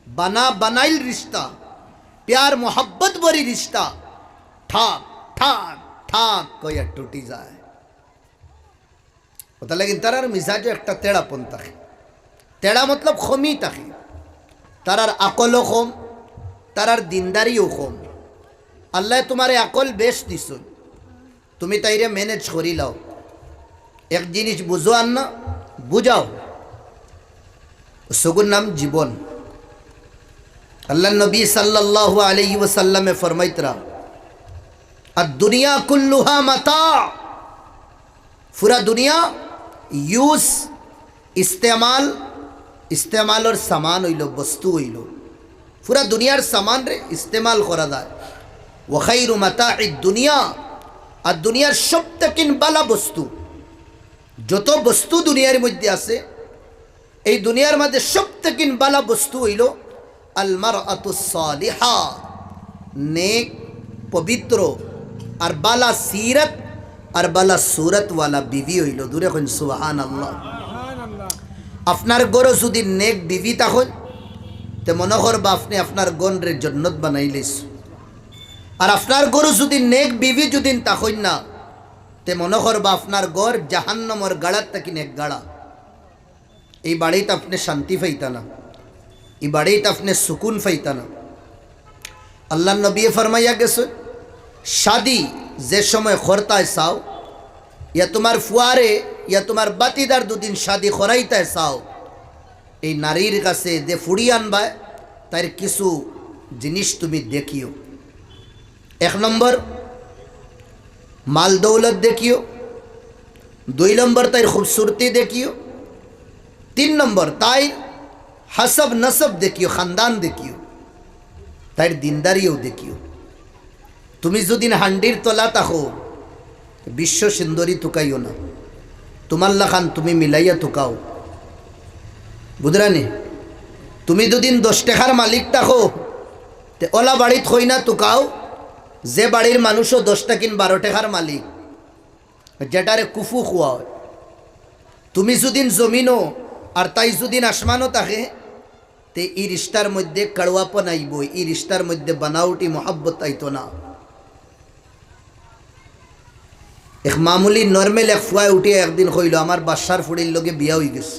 बना बनाइल रिश्ता प्यार मोहब्बत भरी रिश्ता ठाक ठाक ठाक कया टूटी जाए पता लेकिन तारार मिजाज एक तेड़ापन থাকে तेड़ा मतलब खमी থাকে तारार আকলও কম तारार दिनदारिও কম আল্লাহ তোমারে আকল বেশ দিছ তুমি তাইরে ম্যানেজ করি লাও এক জিনিস বুঝো আর না বুঝাও সগুর নাম জীবন अल्लाह नबी सल्लल्लाहु अलैहि वसल्लम में फरमाइतरा दुनिया कुल्लुहा मता पूरा दुनिया यूज इस्तेमाल इस्तेमाल और सामान हইল वस्तु हইল पूरा दुनियार सामान रे इस्तेमाल करा যায় व खैरु मता'i दुनिया আর দুনিয়ার সবথেকে ভালো বস্তু যত বস্তু দুনিয়ার মধ্যে আছে এই দুনিয়ার মধ্যে সবথেকে ভালো বস্তু হইল আল মারআতুস সালিহা नेक पवित्र और बाला सीरत और बाला सूरत वाला बीवी हইল दूरे कोन सुबहान अल्लाह আপনার গরো যদি নেক বিবি তখন তে মনে করবা আপনি আপনার গনরে জান্নাত বানাইলেছ আর আপনার গরো যদি নেক বিবি যদি তখন না তে মনে করবা আপনার গর জাহান্নামের গাড়া থেকে নেক গাড়া এই বাড়িতে আপনি শান্তি পাইতা না এই বাড়িতে আপনি সুকুন পাইতা না अल्लाह नबी फरमाया गए शादी जे समय करता है साओ या तुम्हार फुआरे या तुम्हार बातीदार दो दिन शादी कराइता है साओ ये नारीर काছে যে ফুড়ি আনবা তার কিছু জিনিস তুমি দেখিও এক নম্বর মাল দৌলত দেখিও দুই নম্বর তার खूबसूरती দেখিও তিন নম্বর তাই হাসব নসব দেখিও খানদান দেখিও তাই দিনদারিও দেখিও তুমি যদি হান্ডির তলা থাকো বিশ্ব সুন্দরী তুকাইও না তোমার লাখান তুমি মিলাইয়া তুকাও বুঝরানি তুমি দুদিন 10 টাকার মালিক থাকো তে ওলা বাড়িত হই না তুকাও যে বাড়ির মানুষও 10 টাকা 12 টাকার মালিক যেটারে কুফু খুয়া তুমি যদি জমিনও আর তাই যদি আসমানও থাকে ते ई रिश्तार मध्य कड़वापन आईब ई रिश्तार मध्य बनावटी मोहब्बत आईतो ना एक मामूली नॉर्मल एक फुआ उठिए एक दिन कइल आमार बादशार फुड़िर लगे बिया हई गेছে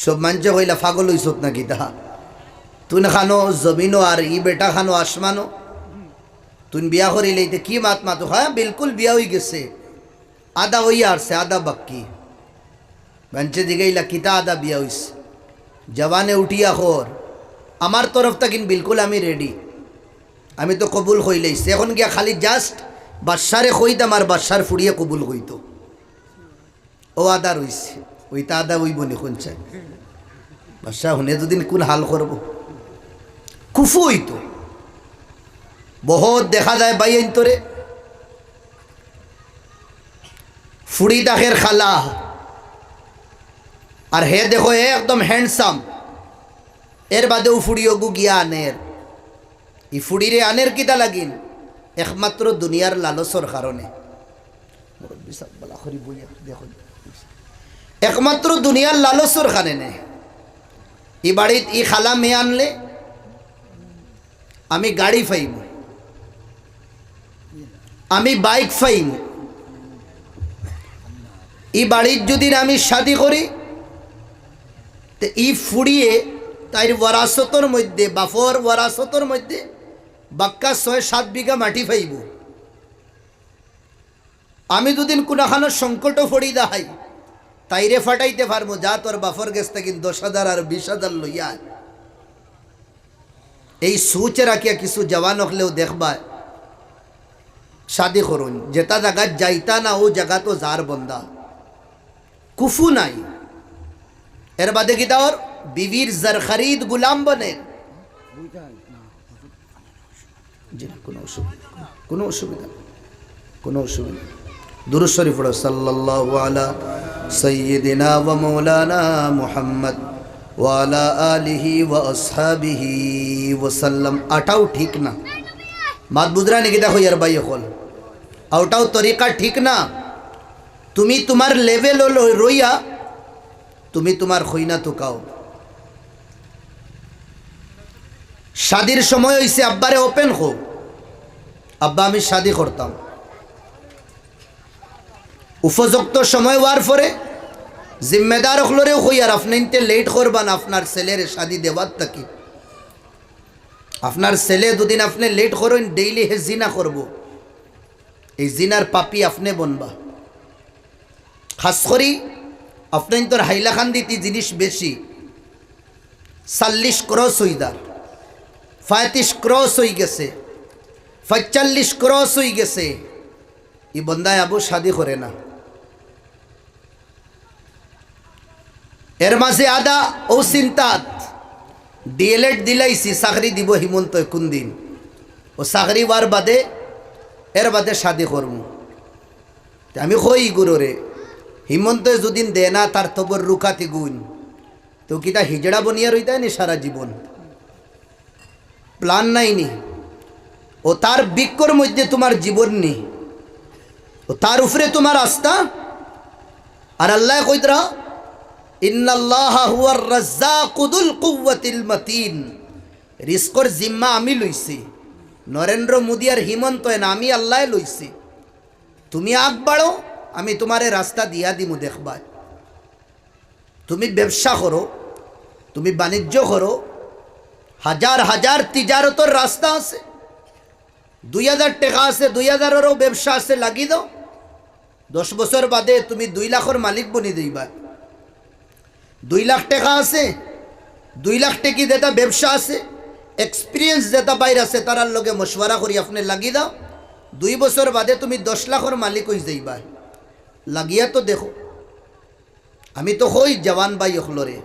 सब मानছে কইলা পাগল হইছত নাকি তা তুই খানো জমিনও আর ই বেটা খানো আসমানো তুই বিয়া করিলেইতে কি মাত মাতো হ্যাঁ बिल्कुल বিয়া হই গেছে আদা হই আসছে আদা বাকি মানছে দিগাইলা কিতা আদা বিয়া হইছে जवाने उठिया खोर आमार तरफ तक इन बिल्कुल आमी रेडी आमी तो कबूल हईलेছি এখন গিয়া খালি জাস্ট বাদশারে কইতাম আর বাদশার ফুড়িয়ে কবুল হইতো ও আদা রইছে ওইটা আদা হইব নি কোন চাই বাদশা হুনে দুদিন কোন হাল করব কুফু হইতো বহুত দেখা যায় ভাই অন্তরে ফুড়ি দাখের খালা और हे देखो एकदम हैंडसम एर बादे फुड़ियो गु गया आनेर इ फुड़ी रे आनेर किता लागिन एकमात्र दुनियार लालसर कारणे मुरब्बी सब बला खरी बोलिया देखो एकमात्र दुनियार लालसर कारणे इ बाड़ीत इ खाला मे आनले आमी गाड़ी फाइम आमी बाइक फाइम इ बाड़ीत जदि आमी शादी करी तो इ फुड़िए तार वरासतर मध्य बाफर वरासतर मध्य बाक्का 6-7 बिघा माटी फाइब आमी दुदिन कुनाखानो संकट फड़ी दाहाई ताइरे फाटाइते पारबो जा तोर बाफर गेस थेके 10,000 और 20,000 लइया এই सोच राखिया किछु जवान हकलेও देखबा शादी करुन जेता जगह जाइता ना ओ जगह तो जार बंदा कुफू नाई एर बादे की और बीवीर जर खरीद गुलाम बने कोनो असुविधा दुरूद शरीफ पढ़ो सल्लल्लाहु अला सय्यिदिना व मौलाना मुहम्मद व अला आलिहि व अस्हाबिहि वसल्लम आटाओ ठीक ना बात बुझरा नहीं देखो यार भाई खोल आउटाओ तरीका ठीक ना तुम्ही तुम्हार लेवल रोइया तुम्ही तुम्हार खोइना तुकाओ শাদির সময় হয়েছে, আব্বারে ওপেন হো, আব্বা আমি শাদি করতাম। উপযুক্ত সময় হওয়ার পরে জিম্মেদার হলরেও হই আর আপনি লেট করবান আপনার ছেলের শাদি দেওয়ার থাকি। আপনার ছেলে দুদিন আপনি লেট করেন, ডেইলি হে জিনা করব, এই জিনার পাপি আপনি বনবা। খাস করি আপনি তোর হাইলাকান্দিতে জিনিস বেশি, 40 ক্রস হইদার, 35 ক্রস হয়ে গেছে, 45 ক্রস হয়ে গেছে, ই বন্দায় আবু শাদি করে না। এর মাঝে আদা ও চিন্তাত ডিএলএড দিলাইছি, চাকরি দিব হিমন্ত কোন দিন, ও চাকরি হওয়ার বাদে এর বাদে শাদি করবো। আমি কই গুরুরে হিমন্ত যদিন দে না তার তবর রুখাতি গুণ, তো কিতা হিজড়া বনিয়া রইতায় নি সারা জীবন, প্ল্যান নাই নি, ও তার বিক্ষর মধ্যে তোমার জীবন নি, ও তার উপরে তোমার আস্থা। আর আল্লাহ কইতরা ইন্নাল্লাহা হুয়ার রাজ্জাকুল কুওয়াতিল মাতিন, রিস্কর জিম্মা আমি লইছি, নরেন্দ্র মোদী আর হিমন্ত না, আমি আল্লাহ লইছি। তুমি আগ বাড়ো, আমি তোমারে রাস্তা দিয়া দিমু দেখবা। তুমি ব্যবসা করো, তুমি বাণিজ্য করো, হাজার হাজার তিজারতর রাস্তা আছে, 2000 টাকা আছে, 2000এরও ব্যবসা আছে, লাগি দাও। 10 বছর বাদে তুমি 2 লাখের মালিক বনি দিবা। 2 লাখ টাকা আছে, 2 লাখ টাকি যেটা ব্যবসা আছে, এক্সপিরিয়েন্স যেটা বাইর আছে, তারার লগে মশওয়ারা করি আপনি লাগি দাও। 2 বছর বাদে তুমি 10 লাখের মালিক হয়ে যাইবা। লাগিয়া তো দেখো। আমি তো হই জওয়ান ভাই হলরে,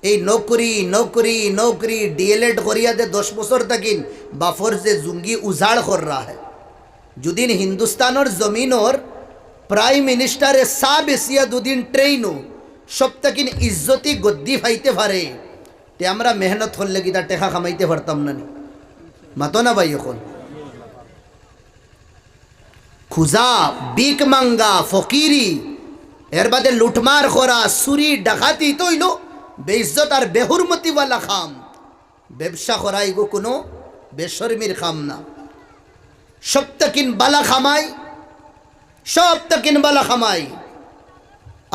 এই নৌকরি নৌকরি নৌকরি ডিএলএড করিয়া দে 10 বছর থাকিন বাফর যে জুঙ্গি উজাড় কর রা হয়। যদিন হিন্দুস্তানের জমিনর প্রাইম মিনিস্টারে সাব এসিয়া দুদিন ট্রেইনও সব তাকিন ইজ্জতি গদ্দি ফাইতে পারে, তে আমরা মেহনত করলে কি তার টেকা কামাইতে পারতাম না? মাতো না ভাই, এখন খুজা বিক মাঙ্গা ফকিরি, এর বাদে লুটমার করা, চুরি ডাকাতি তৈল বেইজ্জত আর বেহুরমতিওয়ালা খাম। ব্যবসা করা এগো কোনো বেশর্মির খাম না। সব তাকিন বালা খামাই, সব তাকিন বালা খামাই,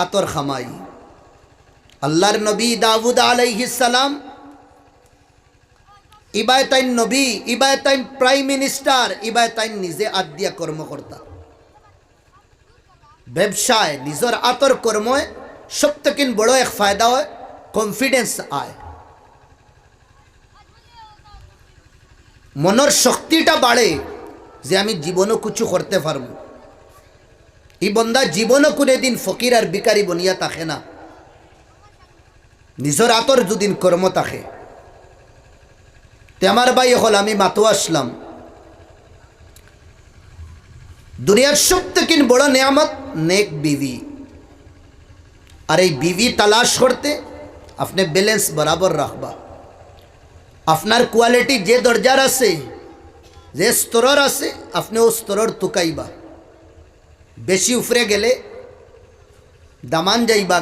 আতর খামাই। আল্লাহর নবী দাউদ আলাইহিস সালাম ইবায়তাইন নবী, ইবায়তাইন প্রাইম মিনিস্টার, ইবায়তাইন নিজে আদিয়া কর্মকর্তা। ব্যবসায় নিজের আতর কর্মে সব থেকে বড় এক ফায়দা হয়, কনফিডেন্স আয়, মনের শক্তিটা বাড়ে যে আমি জীবনও কিছু করতে পারবো। এই বন্দা জীবনও কোনো দিন ফকির আর বিকারি বনিয়া থাকে না, নিজের আতর দুদিন কর্ম থাকে। তে আমার ভাই হল আমি মাতো আসলাম, দুনিয়ার সব থেকে বড় নিয়ামত নেক বিবি। আর এই বিবি তালাশ করতে আপনি ব্যালেন্স বরাবর রাখবা। আপনার কোয়ালিটি যে দরজার আছে, যে স্তরের আছে, আপনি ও স্তরের তুকাইবা। বেশি উপরে গেলে দামান যাইবা,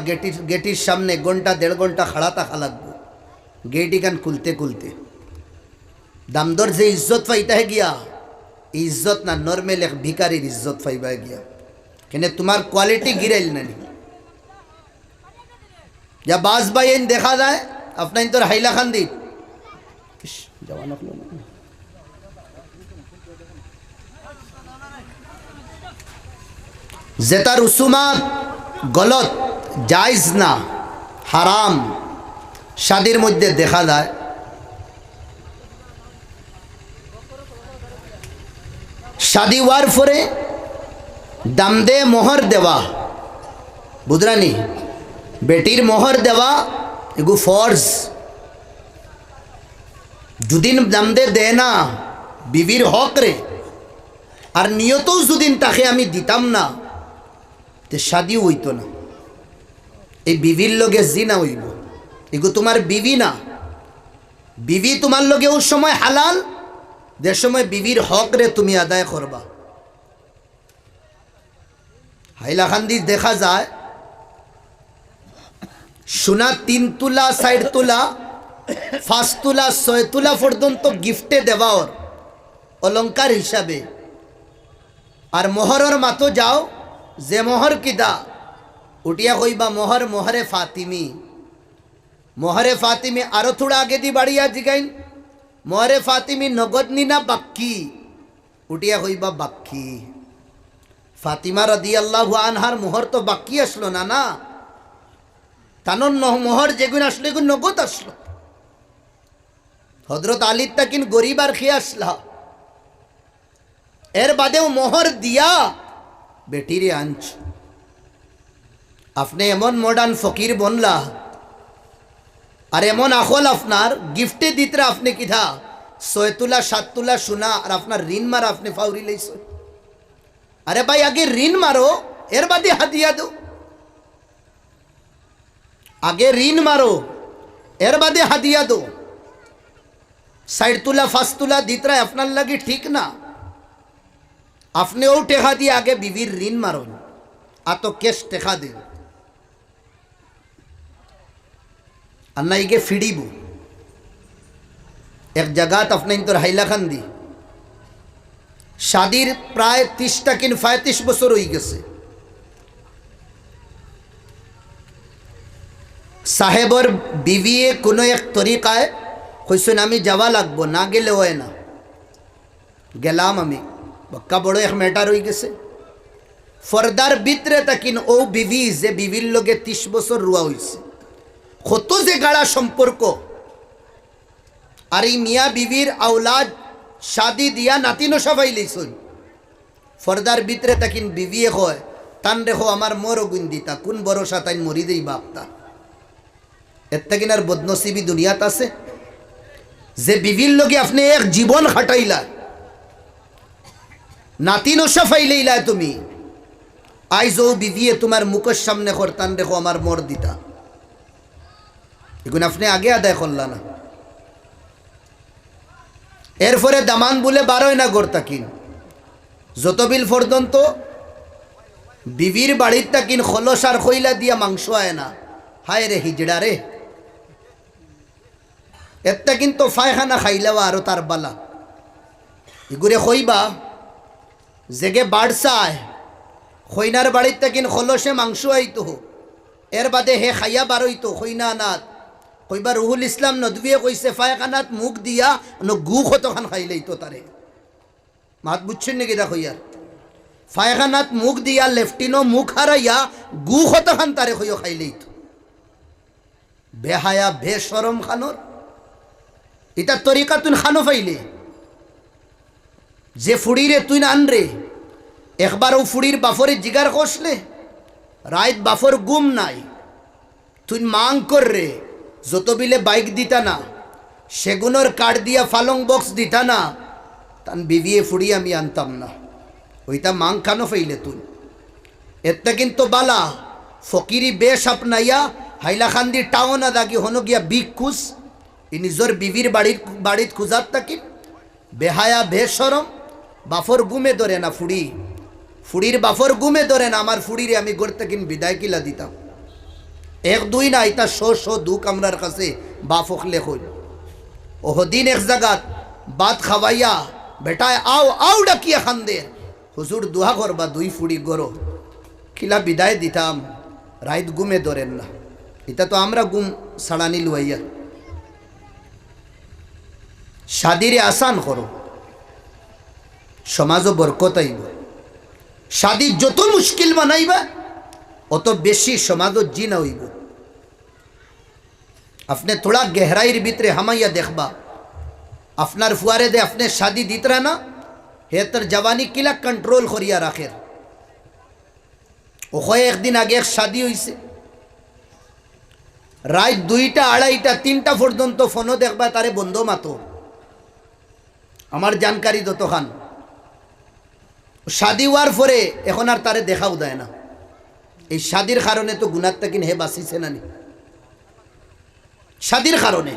গেটির সামনে ঘন্টা 1.5 ঘন্টা খাড়া থাকা লাগবো, গেট ইখান খুলতে খুলতে। দামদর যে ইজ্জত পাইতা হে গিয়া, ইজ্জত না নর্মেল এক ভিকারির ইজ্জত পাইবা গিয়া, কেন তোমার কোয়ালিটি গিরাইল না। যা বাস ভাই দেখা যায় আপনার তোর হাইলাকান্দি যেটা রুসুমাত গলত, জায়েজ না, হারাম, শাদির মধ্যে দেখা যায়। শাদি হওয়ার পরে দাম দে মোহর দেওয়া, বুঝরানি, বেটির মোহর দেওয়া এগু ফর্জ। যদিন দাম দে না বিবির হক রে, আর নিয়তও যদিন তাকে আমি দিতাম না, তে শাদিও হইতো না। এই বিবির লগে জিনা হইব, এগু তোমার বিবি না। বিবি তোমার লগে ওই সময় হালাল, যে সময় বিবির হক রে তুমি আদায় করবা। হাইলাকান্দি দেখা যায় সোনা 3 তোলা 4 তোলা 5 তোলা 6 তোলা পর্যন্ত গিফটে দেওয়ার অলঙ্কার হিসাবে। আর মোহরের মাতো যাও যে মোহর কিদা উঠিয়া কইবা মোহর মোহরে ফাতিমি। মোহরে ফাতিমি আরো থোড়া আগে দি বাড়িয়া জিগাইন মোহরে ফাতিমি নগদ নি না বাক্কি, উঠিয়া কইবা বাক্কি। ফাতিমা রাদিয়াল্লাহু আনহার মোহর তো বাক্কি আসলো না, না তানর মোহর যেগুন আসলো এগুন নগদ আসলো। হযরত আলীর তাকিন গরিব আর খেয়ে আসলা, এর বাদেও মোহর দিয়া বেটিরে আনছ। আপনি এমন মডার্ন ফকির বনলা আর এমন আখল আপনার গিফটে দিতরা আপনি কিধা 6 তোলা 7 তোলা সোনা আর আপনার ঋণ মারা আপনি ফাউরি লইছ। আরে ভাই আগে ঋণ মারো এর বাদে হাদিয়া দো, আগে ঋণ মারো এর বাদে হাদিয়া দো। 60 তোলা 5 তোলা দিতরা আপনার লাগি ঠিক না। আপনিও টেকা দিয়ে আগে বিবির ঋণ মারুন, আর তো কেশ টেকা দিন আর না ইগে ফিড়িব। এক জায়গাত আপনি তোর হাইলাকান্দি শাদির প্রায় 30টা কিন 35 বছর হয়ে গেছে। সাহেবর বিবিয়ে কোনো এক তরিকায় কইছেন আমি যাওয়া লাগবো, না গেলে হয় না। গেলাম আমি, বক্কা বড় এক ম্যাটার হয়ে গেছে। ফর্দার ভিতরে তাকিন ও বিবি যে বিবির লগে 30 বছর রুয়া হয়েছে, কত যে গাড়া সম্পর্ক। আর এই মিয়া বিবির আওলাদ শাদি দিয়া নাতিনো সবাই লইছুন। ফর্দার ভিতরে তাকিন বিবিয়ে হয় তান রেখো আমার মরও গুণ দিতা, কোন ভরসা তাই মরি দেই বাপতা। এর তাকিন আর বদনসিবি দুনিয়াত আছে যে বিবির লগে আপনি এক জীবন খাটাইলা, নাতিনো সফাই লইলা তুমি। আইজ ও বিবিয়ে তোমার মুখের সামনে করতান রেখো আমার মর দিতা, এগুলো আপনি আগে আদায় করলা না। এরপরে দামান বলে বারোয় না গড় তাকিন যতবিল পর্যন্ত বিবির বাড়ির তাকিন খলস আর খইলা দিয়া মাংস আয় না। হায় রে হিজড়া রে, একটা কিন্তু ফায়খানা খাইলেও আরো তার বালা। এগুরে খইবা জেগে বাড়সায় খইনার বাড়ির তাকিন খলসে মাংস আইতো, এর বাদে হে খাইয়া বারইতো খইনা নাথ। কইবা রুহুল ইসলাম নদবিয়ে কইছে ফায়খানাত মুখ দিয়া গু কতখান খাইলেইতো তারে। মাত বুঝছেন নাকি দেখো ইয়ার ফায়খানাত মুখ দিয়া লেফটিনো মুখ হারাইয়া গু কতখান তারে হইয়া খাইলেইতো। বেহায়া বেশরম খানোর এটা তরিকা তুই খানো ফাইলে যে ফুড়িরে তুই না আনরে একবার ও ফুড়ির বাফরে জিগার কষলে রাত বাফর গুম নাই তুই মাং কর রে যত বিলে বাইক দিতা না সেগুনোর কাঠ দিয়া ফালং বক্স দিতা না তান বিবিয়ে ফুড়ি আমি আনতাম না। ওইটা মাং খানো ফাইলে তুই এতে কিন্তু বালা ফকিরি বেশ আপনাইয়া হাইলাকান্দি টাউন আদাগি হনো গিয়া বিগ খুশ নিজের বিবির বাড়িত খুঁজাত থাকি বেহায়া বেশরম বাফর গুমে ধরে না ফুড়ি ফুড়ির বাফর গুমে ধরে না। আমার ফুড়িরে আমি গড় থাকি বিদায় কিলা দিতাম এক দুই না এটা শো দু কামরার কাছে বাফকলে হইল ওহদিন এক জায়গাত বাত খাওয়াইয়া বেটায় আও আও ডাকিয়া খান্দে হুজুর দুহা করবা দুই ফুড়ি গড়ো কিলা বিদায় দিতাম রাইত গুমে ধরেন না। এটা তো আমরা গুম সাড়ানি লুয়াইয়া শাদিরে আসান করো সমাজও বরকত আইব। শাদি যত মুশকিল বানাইবা অত বেশি সমাজও জিনা হইব। আপনি থোড়া গেহরাইয়ের ভিতরে হামাইয়া দেখবা আপনার ফুয়ারে দে আপনি শাদি দিতরা না হে তোর জওয়ানি কিলা কন্ট্রোল করিয়া রাখের। ও একদিন আগে এক শাদি হইছে রাত 2টা 2:30টা 3টা পর্যন্ত ফোনও দেখবা তারে বন্ধ মাতো আমার জানকারি যতখান শাদি হওয়ার পরে এখন আর তারে দেখাও দেয় না। এই শাদির কারণে তো গুনার তাকিন হে বাঁচিছে না নি শাদির কারণে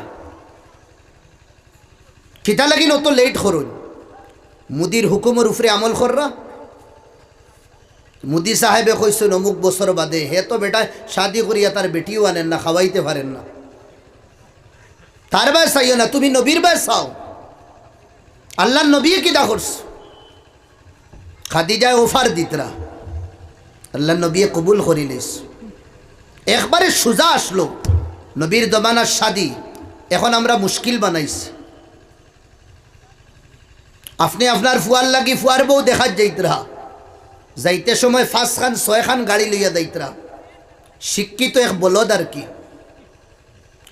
কিতা লাগিন অত লেট করুন মুদির হুকুমের উপরে আমল কররা। মুদি সাহেবে কইছেন অমুক বছর বাদে হে তো বেটা শাদি করিয়া তার বেটিও আনেন না খাওয়াইতে পারেন না তার বাস চাইও না, তুমি নবীর বাস চাও। আল্লাহ নবী কিটা করছে? খাদিজায় অফার দিতরা, আল্লাহ নবী কবুল করিলিস। একবারে সোজা আসলো নবীর জমানার শাদি, এখন আমরা মুশকিল বানাইছি। আপনি আপনার ফুয়ার লাগি ফুয়ার বউ দেখাত যাইতরা, যাইতে সময় 5 খান 6 খান গাড়ি লইয়া যাইতরা। শিক্ষিত এক বলদ আর কি,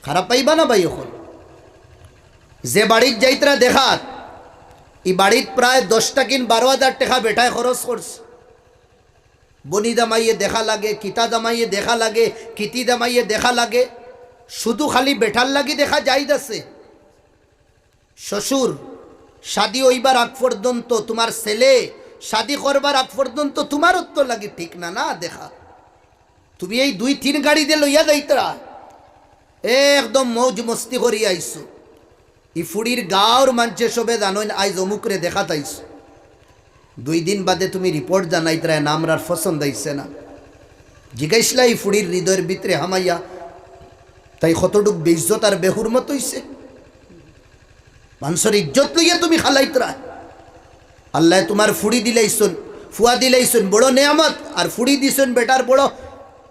খারাপ পাইবা না ভাই? এখন যে বাড়ির যাইতরা দেখাত, এই বাড়িত প্রায় 10টা কিন 12,000 টাকা বেটায় খরচ করছে। বনি দামাইয়ে দেখা লাগে, কিতা দামাইয়ে দেখা লাগে, কিতি দামাইয়ে দেখা লাগে, শুধু খালি বেটার লাগি দেখা যাইতাছে। শ্বশুর শাদি হইবার আগ পর্যন্ত, তোমার ছেলে শাদি করবার আগ পর্যন্ত তোমার তো লাগে ঠিক না না দেখা। তুমি এই 2-3 গাড়ি দিয়ে লইয়া যাইতরা, একদম মৌজ মস্তি করি আইছো। ই ফুড়ির গাঁর মানুষে সবে জানোই আইজ অমুকরে দেখা তাইছো। 2 দিন বাদে তুমি রিপোর্ট জানাইতরা না আমরার পছন্দ আইছে না। জিজ্ঞাসলা এই ফুড়ির হৃদয়ের ভিতরে হামাইয়া তাই কতটুক বেইজ্জত আর বেহুরমত হইছে। মানুষের ইজ্জত লইয়া তুমি খালাইতরা। আল্লাহ তোমার ফুড়ি দিলাইছন, ফুয়া দিলাইছন বড় নেয়ামত, আর ফুড়ি দিছেন বেটার বড়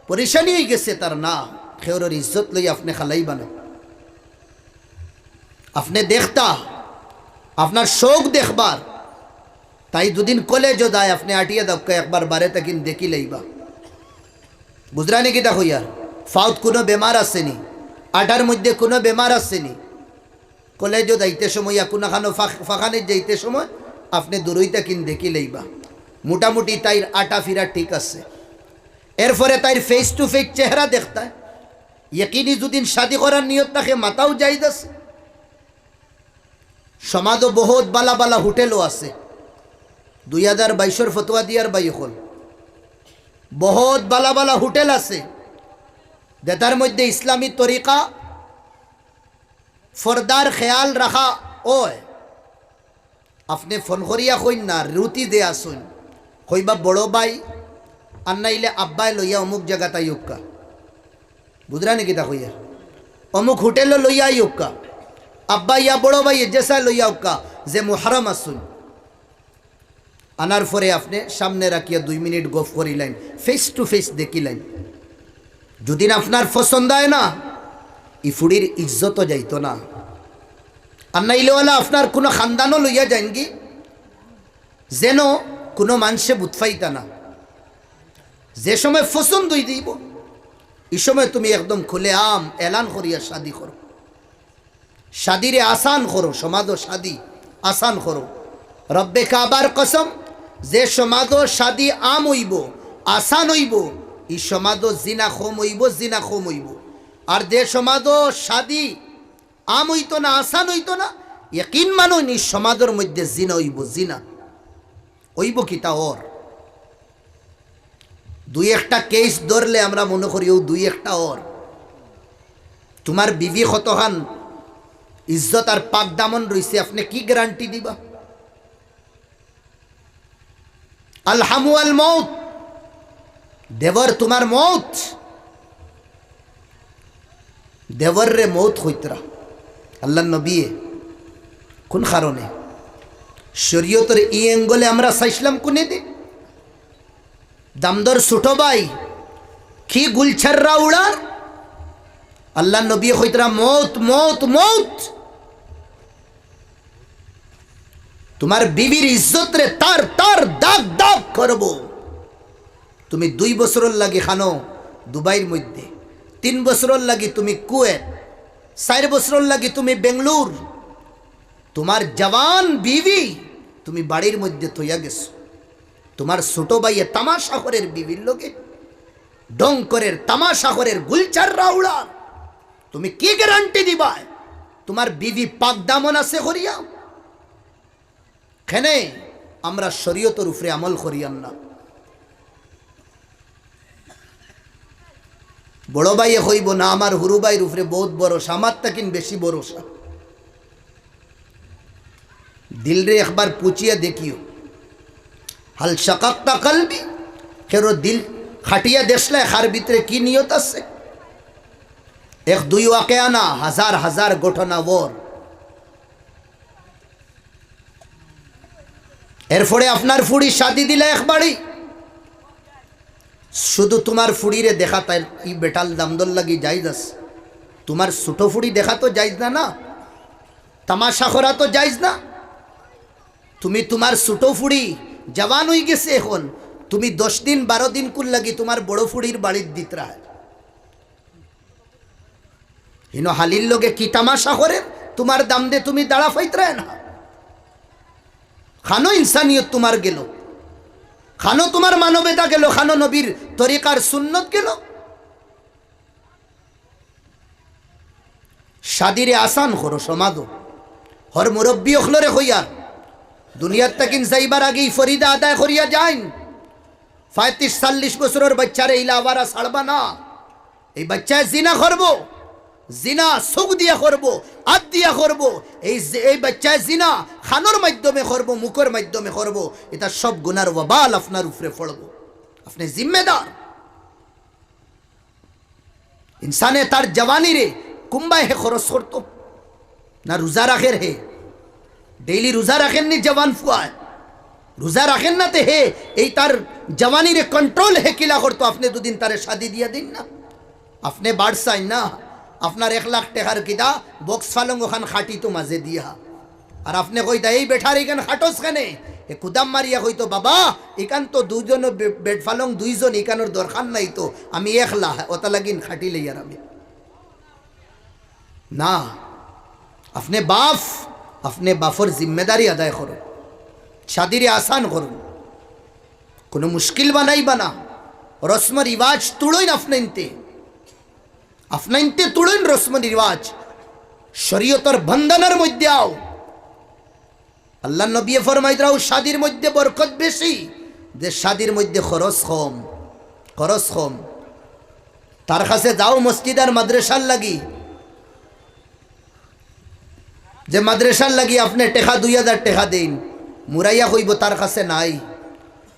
পরেশানি হয়ে গেছে। তার না খেওরের ইজ্জত লইয়া আপনি খালাইবা না। আপনি দেখতা আপনার শোক দেখবার, তাই দুদিন কলেজও যায় আপনি আটিয়া দক্কা একবার বারে তাকিন দেখি লইবা। বুঝরানি কিটা হইয়া ফাউত কোনো বেমার আসেনি, আটার মধ্যে কোনো বেমার আসেনি। কলেজও যাইতে সময় কোনো খানো ফাঁকানে যাইতে সময় আপনি দূরইতা কিন দেখি লইবা। মোটামুটি তাইর আটা ফিরা ঠিক আছে। এরপরে তাইর ফেস টু ফেস চেহারা দেখতায় ইয়কিনি যদিন শাদি করার নিয়ত থাকে মাতাও যাইতাছে। সমাজও বহুত বালা বালা হোটেলও আছে। 2022 ফতোয়া দিয়ার বাই হল বহুত বালা বালা হোটেল আছে, যেটার মধ্যে ইসলামী তরিকা ফর্দার খেয়াল রাখা। ওয় আপনি ফোন করিয়া কইন না, রুটি দে আসুন, কইবা বড় ভাই আর নাইলে আব্বাই লইয়া অমুক জায়গাটা ইউক্কা। বুঝরা নাকি তা কইয়া অমুক হোটেলও লইয়া ইউক্কা, আব্বা ইয়া বড় ভাই জেসা লইয়া উক্কা যে মুহারম আসুন। আনার পরে আপনি সামনে রাখিয়া 2 মিনিট গফ করিলেন, ফেস টু ফেস দেখিলেন। যদি আপনার পছন্দ হয় না, ই ফুড়ির ইজ্জতও যাইতো না। আর নাইলেওয়ালা আপনার কোনো খানদানও লইয়া যান কি, যেন কোনো মানুষে বুতফাইতা না। যে সময় পছন্দ হই দিব, এই সময় তুমি একদম খুলে আম এলান করিয়া শাদি করো। শাদিরে আসান করো, সমাজও শাদি আসান করো। রব্বে কাবার কসম, যে সমাজও শাদি আম হইব আসান হইব, এই সমাজও জিনা খম হইব, জিনা খম হইব। আর যে সমাজও শাদি আম হইতো না আসান হইতো না, ইয়কিন মানো নি সমাজের মধ্যে জিনা হইব, জিনা হইব। কি তা ওর 2-1টা কেস ধরলে আমরা মনে করি ও 2-1টা ওর। তোমার বিবি কতখান ইজ্জত আর পাক দামন রইছে, আপনি কি গ্যারান্টি দিবা? আলহামু আল মৌত, দেবর তোমার মৌত, দেবর রে মৌত হইতরা। আল্লাহ নবী কোন কারণে শরীয়তের ই অ্যাঙ্গলে আমরা চাইছিলাম কোনে দে দামদর ছোট ভাই কি গুলছাররা উড়ার। আল্লাহ নবী হইতরা মৌত মৌত মৌত। তোমার বিবির ইজ্জত রে তার তার দাগ দাগ করব। তুমি 2 বছরের লাগি খানো দুবাইয়ের মধ্যে, 3 বছরের লাগি তুমি কুয়েত, 4 বছরের লাগি তুমি বেঙ্গলোর। তোমার জওয়ান বিবি তুমি বাড়ির মধ্যে থইয়া গেছো। তোমার ছোট ভাইয়ে তামাশা করের বিবির লোকে ডঙ্করের তামাশা করের গুলচার রাউড়া। তুমি কি গ্যারান্টি দিবা তোমার বিবি পাক দামন আছে করিয়া? কেনে আমরা শরীয়তের উপরে আমল করিয়ান না। বড় ভাইয়ে হইব না আমার হুরু ভাইয়ের উপরে বহুত ভরসা, আমার তাকিন বেশি ভরসা। দিল রে একবার পুচিয়া দেখিও, হাল শাকাক্তা কলবি, কেন দিল খাটিয়া দেখলে খার ভিতরে কি নিয়ত আছে। এক দুই ওয়াকিয়া না, হাজার হাজার ঘটনা ওর। এরপরে আপনার ফুড়ি শাদি দিলে একবারই, শুধু তোমার ফুড়িরে দেখা তাই ই বেটাল দামদল লাগি যাইজ আছে, তোমার ছোট ফুড়ি দেখা তো যাইজ না, না তামাশা করা তো যাইজ না। তুমি তোমার ছোট ফুড়ি জওয়ান হয়ে গেছে এখন, তুমি 10 দিন 12 দিন কুল লাগি তোমার বড় ফুড়ির বাড়ির দিতরা হিনো হালির লগে কি তামাশা করে, তোমার দাম দে তুমি দাঁড়া ফাইতরা না। খানো ইনসানিয়ত তোমার গেল, খানো তোমার মানবতা গেল, খানো নবীর তরিকার সুন্নত গেল। শাদিরে আসান করো সমাদো, হর মুরব্বী অখলরে হইয়ার দুনিয়ার তাকিন যাইবার আগেই ফরিদা আদায় করিয়া যাইন। 35-40 বছরের বাচ্চারে ইলা আবারা ছাড়বা না। এই বাচ্চায় জিনা করবো, জিনা সুখ দিয়া করবো, আদ দিয়া করবো। এই বাচ্চায় জিনা খানোর মাধ্যমে করবো, মুখের মাধ্যমে করবো, এটা সব গুনার ওয়াবাল আপনার উপরে পড়বো। আপনি জিম্মেদার। ইনসানে তার জওয়ানি রে কুম্বায় হে খরচ করতো না, রোজা রাখের হে ডেইলি রোজা রাখেন নি জওয়ান ফুয়ায়, রোজা রাখেন না তে হে এই তার জওয়ানি রে কন্ট্রোল হে কিলা করতো। আপনি দুদিন তারে শাদি দিয়া দিন না, আপনি বাড়সাই না। আপনার 1 লাখ টাকার কিদা বক্স ফালং ওখান খাটি তো মাঝে দিয়া, আর আপনি কইতা এই বেঠার এখান খাটোস খানে এ কুদাম মারিয়া কইতো বাবা এখান তো দুজন বেড ফালং, 2 জন এখানোর দরকার নাই তো আমি 1 লাখ ওটা লাগিন খাটি লইয়ার আমি না। আপনি বাপ, আপনি বাফর জিম্মেদারি আদায় করুন, শাদিরে আসান করুন, কোনো মুশকিল বানাইবা না। রসম রিওয়াজ তুড়ইন আপনাইনতে তুড়ইন রসম রিওয়াজ, শরীয়তর বন্ধনের মধ্যে আও। আল্লাহ নবী ফরমাইতরাও শাদির মধ্যে বরকত বেশি, যে শাদির মধ্যে খরচ কম, খরচ কম। তার কাছে যাও মসজিদ আর মাদ্রাসার লাগি, যে মাদ্রাসার লাগি আপনি টেকা 2000 টাকা দিন, মুরাইয়া হইব তার কাছে নাই।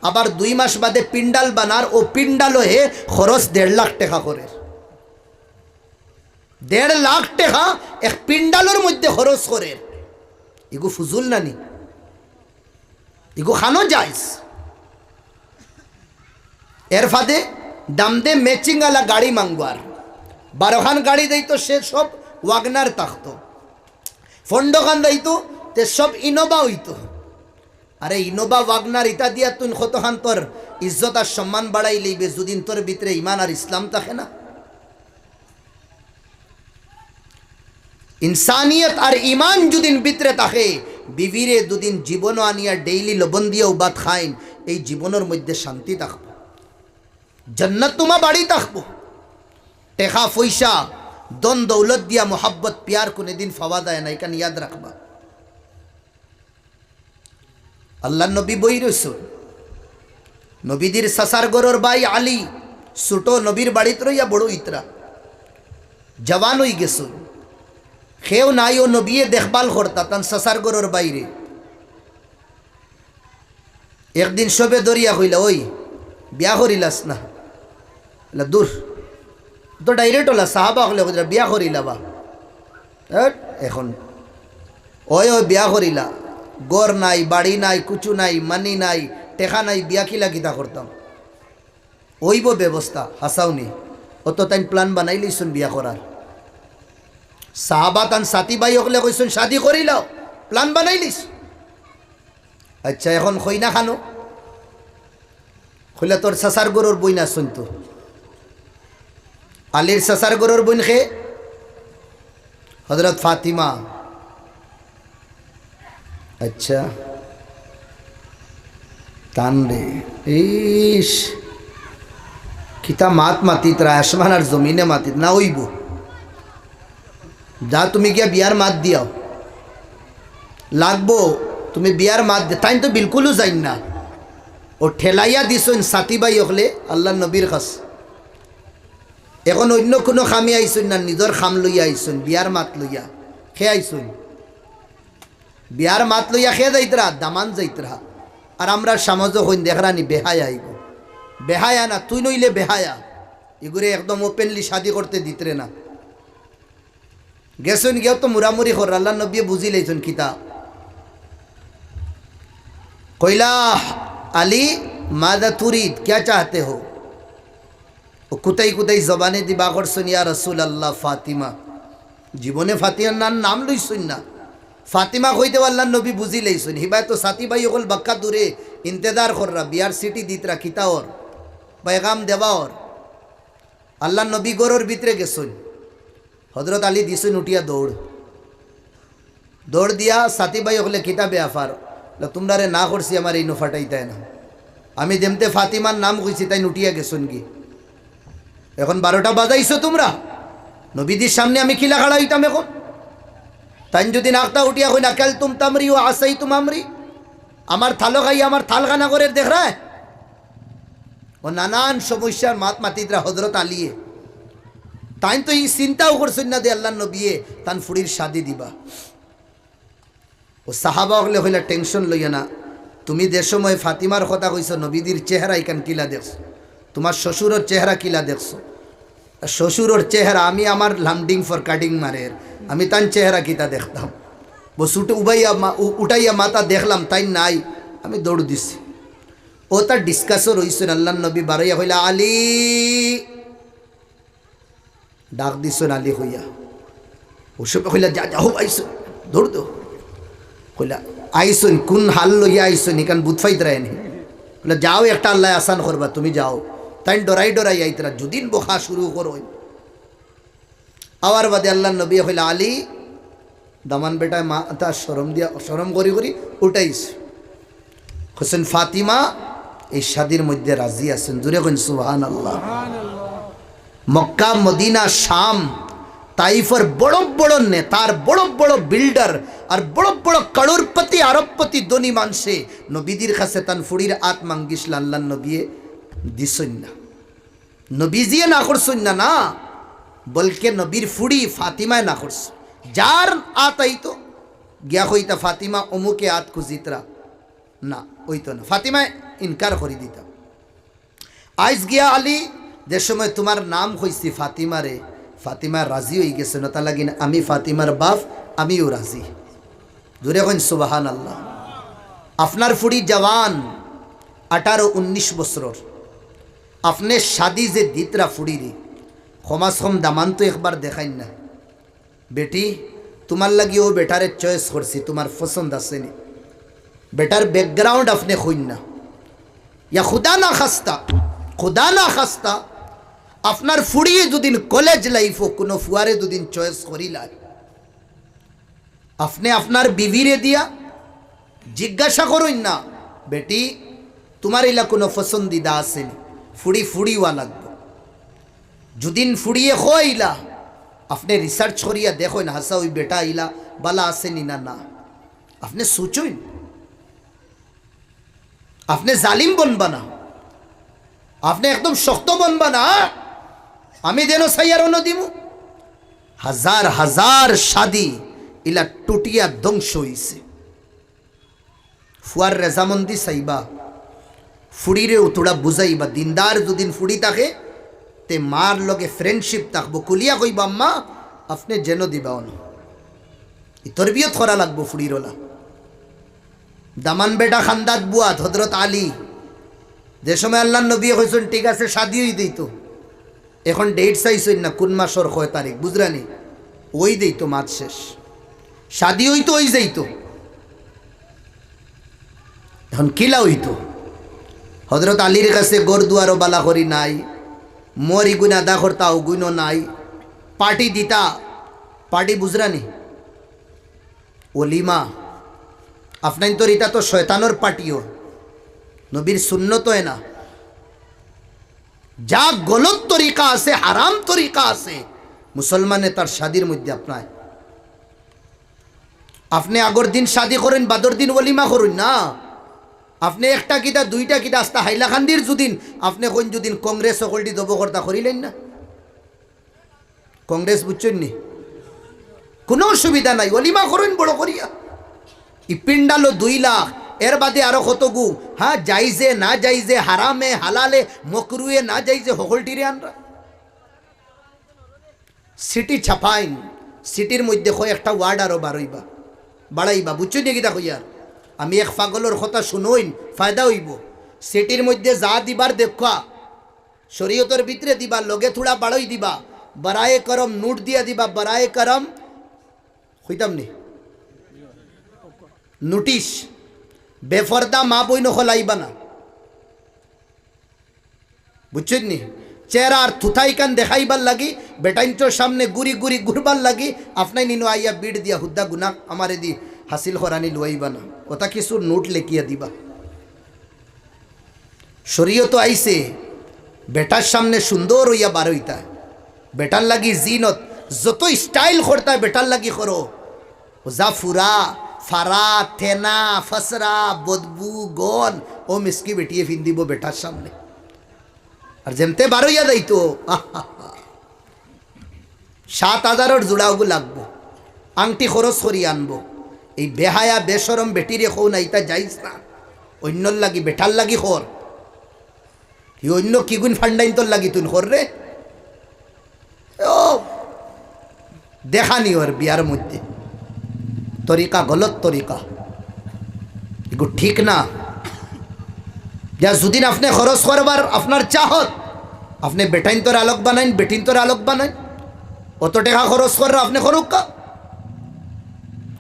আবার 2 মাস বাদে পিন্ডাল বানার, ও পিন্ডালও হে খরচ 1.5 লাখ টাকা করে। 1.5 লাখ টাকা এক পিন্ডালের মধ্যে খরচ করে। এগু ফুজুল নানি, এগু খানো যাইস। এর ফাঁদে দাম দে ম্যাচিং আলা গাড়ি মাংবার, 12 খান গাড়ি দিত, সে সব ওয়াগনার থাকতো। ফন্ডখান দিত তে সব ইনোভা হইতো। আরে ইনোভা ওয়াগনার ইটা দিয়া তুই কতখান তোর ইজ্জত আর সম্মান বাড়াই লইবে, যদিন তোর ভিতরে ইমান আর ইসলাম থাকে না। ইনসানিয়ত আর ইমান যদিন ভিতরে থাকে, বিবিরে দুদিন জীবন আনিয়া ডেইলি লবণ দিয়েও ভাত খাইন, এই জীবনের মধ্যে শান্তি থাকবো, জান্নাত তোমা বাড়ি থাকবো। টেকা পয়সা দন দৌলত দিয়া মোহাব্বত প্যার কোনে দিন ফাওয়া দেয় না, এখানে ইয়াদ রাখবা। আল্লাহ নবী বই রইস, নবীদের সাসার গরর ভাই আলী ছোট নবীর বাড়িতে রইয়া বড় ইতরা জওয়ান হয়ে গেছ, খেও নাই ও নবীয়ে দেখভাল করতা তান সাসার গরর বাইরে। একদিন সবে দরিয়া হইলা, ওই বিয়া করিলাস না? দূর তো ডাইরেক্ট হলা সাহাবা হলে বিয়া করিলা বা এখন ওই ওই বিয়া করিলা, গড় নাই, বাড়ি নাই, কুচু নাই, মানি নাই, টেকা নাই, বিয়া কিলা কিতা করতাম? ওইব ব্যবস্থা হাসাওনি, অত তাই প্ল্যান বানাই লইছুন বিয়া করার। সাহাবা তান সাথী ভাই হলে কইসুন শাদি করিলাও, প্ল্যান বানাই লিস। আচ্ছা এখন কই না খানো কইলা তোর সাসার গরুর বই না শুনতো, আলীর সাসার গরুর বোন খে হজরত ফাতিমা। আচ্ছা তান রে ইস কিতা মাত মাতিত রা, আসমান আর জমিনে মাতিত না ওইব। যা তুমি গিয়া বিয়ার মাত দিয়াও লাগবো, তুমি বিয়ার মাত দে। তাই তো বিলকুলও যাই না, ও ঠেলাইয়া দিছুন সাথী ভাই হলে আল্লাহ নবীর কাছে। এখন অন্য কোনো খামি আইসুন না, নিজের খাম লইয়া আইসুন, বিয়ার মাত লইয়া খেয়ে আইসুন। বিয়ার মাত লইয়া খেয়ে যাইতরা, দামান যাইতরা। আর আমরা সমাজ হইন দেখরানি বেহায়া আইব, বেহায়া না তুই নইলে বেহায়া, এগুলো একদম ওপেনলি শাদি করতে দিতরে না। গেছুন গিয়েও তো মুরামুরি কর আল্লাহ নবী বুঝি লাইছুন কিতা কইলা আলী মাদা তুরিদ क्या चाहते हो ও কুতাই কুতাই জবানে দিবা করছুন ইয়া রাসূল আল্লাহ ফাতিমা জীবনে ফাতিমার নাম লইছুন না ফাতিমা কইতে আল্লাহ নবী বুঝি লাইছুন হিবায় তো সাথী ভাই ওগুল বাক্কা দূরে ইন্তজার কররা বিয়ার সিটি দিতরা কিতা ওর पैगाम देवा और আল্লাহ নবী গরুর ভিতরে গেছুন হযরত আলী দিছুন উঠিয়া দৌড় দিয়া সাথী ভাই ওগুলো কিতাবে আফার তোমরা রে না করছি আমার এই ফাটাইতে না আমি যেমতে ফাতিমার নাম কইছি তাই উঠিয়া গেছুন কি এখন 12টা বাজাইছো তোমরা নবীদের সামনে আমি খিলা খাড়া হইতাম এখন তাই যদি নাকতা উঠিয়া কই না কাল তুম তামরি ও আসাই তুম আমরি আমার থালো খাই আমার থালখানা করে দেখ রা ও নানান সমস্যার মাতিদরা হযরত আলীয়ে তাই তো এই চিন্তাও করছেন না যে আল্লাহ নবীয়ে তান ফুড়ির শাদি দিবা ও সাহাবা হলে হইলা টেনশন লইয়া না তুমি যে সময় ফাতিমার কথা কইছো নবীদের চেহারা ইকান কিলা দেখছো তোমার শ্বশুরের চেহারা কিলা দেখছো শ্বশুরের চেহারা আমি আমার লামডিং ফর কাটিং মারের আমি তান চেহারা কিতা দেখতাম বসুটে উঠাইয়া মাথা দেখলাম তাই নাই আমি দৌড় দিছি ও তার ডিসকাসও রইছেন আল্লাহ নবী বারাইয়া হইলা আলী ডাক দিছেন আলী হইয়া ওসব হইলা যা যাও আইসো দৌড় দো কইলা আইসুন কোন হাল লইয়া আইসুন এখান বুধ ফাইতরায়নি বলে যাও একটা আল্লাহ আসান করবা তুমি যাও তাই ডরাই আইতরা যদিন বোখা শুরু করো আবার বাদে আল্লাহ নবী হইলা আলী দামান বেটায় মা তা শরম করি উঠাইস হোসেন ফাতিমা এই শাদির মধ্যে রাজি আছেন জুড়ে কোন সুবহানাল্লাহ মক্কা মদিনা শাম তাইফের বড় বড় নেতার বড় বড় বিল্ডার আর বড় বড় করোড়পতি আরবপতি ধনী মানুষে নবীদের কাছে তান ফুড়ির আত মাঙ্গিসল আল্লাহ নবীয়ে দিছন না নবীজিয়ে না করছন না বলকে নবীর ফুড়ি ফাতিমায় না করছ যার আত আইতো গিয়া হইতা ফাতিমা অমুকে আত খুঁজিতরা না ওইতো না ফাতিমায় ইনকার করে দিতা আইজ গিয়া আলী যে সময় তোমার নাম হইছি ফাতিমা রে ফাতিমা রাজি হয়ে গেছে না তা লাগিন আমি ফাতিমার বাপ আমিও রাজি জোরে কইন সুবহানাল্লাহ আপনার ফুড়ি জওয়ান 18-19 বছর আপনি শাদি যে দিতরা ফুড়ি রে কমাস কম দামান তো একবার দেখাইন না বেটি তোমার লাগি ও বেটারে চয়েস করছি তোমার পছন্দ আসেনি বেটার ব্যাকগ্রাউন্ড আপনি হইন না ইয়া খুদা না খাস্তা আপনার ফুড়িয়ে দুদিন কলেজ লাইফ কোনো ফুয়ারে দুদিন চয়েস করিলায় আপনি আপনার বিবিরে দিয়া জিজ্ঞাসা করুন না বেটি তোমার এলা কোনো পছন্দিদা আসেনি ফুড়িওয়া লাগবে যদিন ফুড়িয়ে হইলা আপনি রিসার্চ করিয়া দেখো না হাসা ওই বেটা ইলা বালা আসেনি না আপনি সোচুন আপনি জালিম বনবা না আপনি একদম শক্ত বনবা না আমি যেন সাইয়ারও দিমু হাজার হাজার শাদি ইলা টুটিয়া ধ্বংস হইছে ফুয়ার রেজামন্দি চাইবা ফুড়িরে উতোড়া বুঝাইবা দিনদার যদিন ফুড়ি থাকে তে মার লগে ফ্রেন্ডশিপ থাকবো কুলিয়া কইবা আম্মা আপনি যেন দিবাও না তরবিয়ত করা লাগবো ফুড়িরলা দামান বেটা খান্দাত বুয়াত হযরত আলী যে সময় আল্লাহ নবী কইছেন ঠিক আছে শাদি হই দিত এখন ডেট চাইছেন না কোন মাসের কয় তারিখ বুঝরানি ওই দিত মাস শেষ শাদি হইতো ওই যাইতো এখন কিলা হইতো হযরত আলীর কাছে গোরদুয়ারও বালা করি নাই মরি গুনা দা করতাও গুনো নাই পার্টি দিতা পার্টি বুঝরানি ওলিমা আপনার তো এটা তো শয়তানোর পার্টিও নবীর সুন্নত হয় না যা গলত তরিকা আছে হারাম তরিকা আছে মুসলমানে তার শাদির মধ্যে আপনি আগর দিন শাদি করেন বাদর দিন ওলিমা করুন না আপনি একটা কিতা দুইটা কিতা আস্তা হাইলাকান্দির যদিন আপনি কোন যদিন কংগ্রেস সকলটি দবকর্তা করিলেন না কংগ্রেস বুঝছেন নি কোনো অসুবিধা নাই ওলিমা করুন বড় করিয়া ই পিন্ডালো 2 লাখ এর বাদে আরো কত গু হ্যাঁ যাইজে না যাইজে হারামে হালালে মকরুয়ে না যাইজে হকলটিরে আনরা সিটি ছাপাইন সিটির মধ্যে হয় একটা ওয়ার্ড আরও বাড়াইবা বুঝছো নাকি দেখো ইয়ার আমি এক পাগলের কথা শুনোইন ফায়দা হইব সিটির মধ্যে যা দিবার দেখা শরীয়তের ভিতরে দিবা লগে থোড়া বাড়াই দিবা বারায়ে করম নোট দিয়া দিবা বারায়ে করম হইতাম নি নোটিশ বেফরদা মা বই নখলাইবা না বুঝছেন নি চেহারা আর থুথাই কান দেখাইবার লাগি বেটাইনটোর সামনে গুড়ি গুড়ি ঘুরবার লাগি আপনাই নিনো আইয়া বিড় দিয়া হুদ্দা গুনা আমারে দি হাসিল হরানি লুয়াইবা না ওটা কিছু নোট লেখিয়া দিবা শরীয়ত আইছে বেটার সামনে সুন্দর হইয়া বার হইতা বেটার লাগি জিনত যত স্টাইল করতা বেটার লাগি করো যা ফুরা ফারা থেনা ফসরা বদবু গন ও মিসকি বেটিয়ে ফিন দিব বেটার সামনে আর যেমতে বার হইয়া যাইতো 7,000 জোড়াও লাগবো আংটি খরচ করি আনবো এই বেহায়া বেসরম বেটিরে খৌ না ইতা যাইস না অন্যর লাগি বেটার লাগি খর কি অন্য কি গুণ ফান্ডাইন তোর লাগি তুই খর রে ও দেখানি ওর বিয়ার মধ্যে তরিকা গলত তরিকা এগুলো ঠিক না যা যদিন আপনি খরচ করবার আপনার চাহত আপনি বেটাইন তোর আলোক বানাইন বেটিন তোর আলোক বানাইন অত টাকা খরচ করার আপনি করুক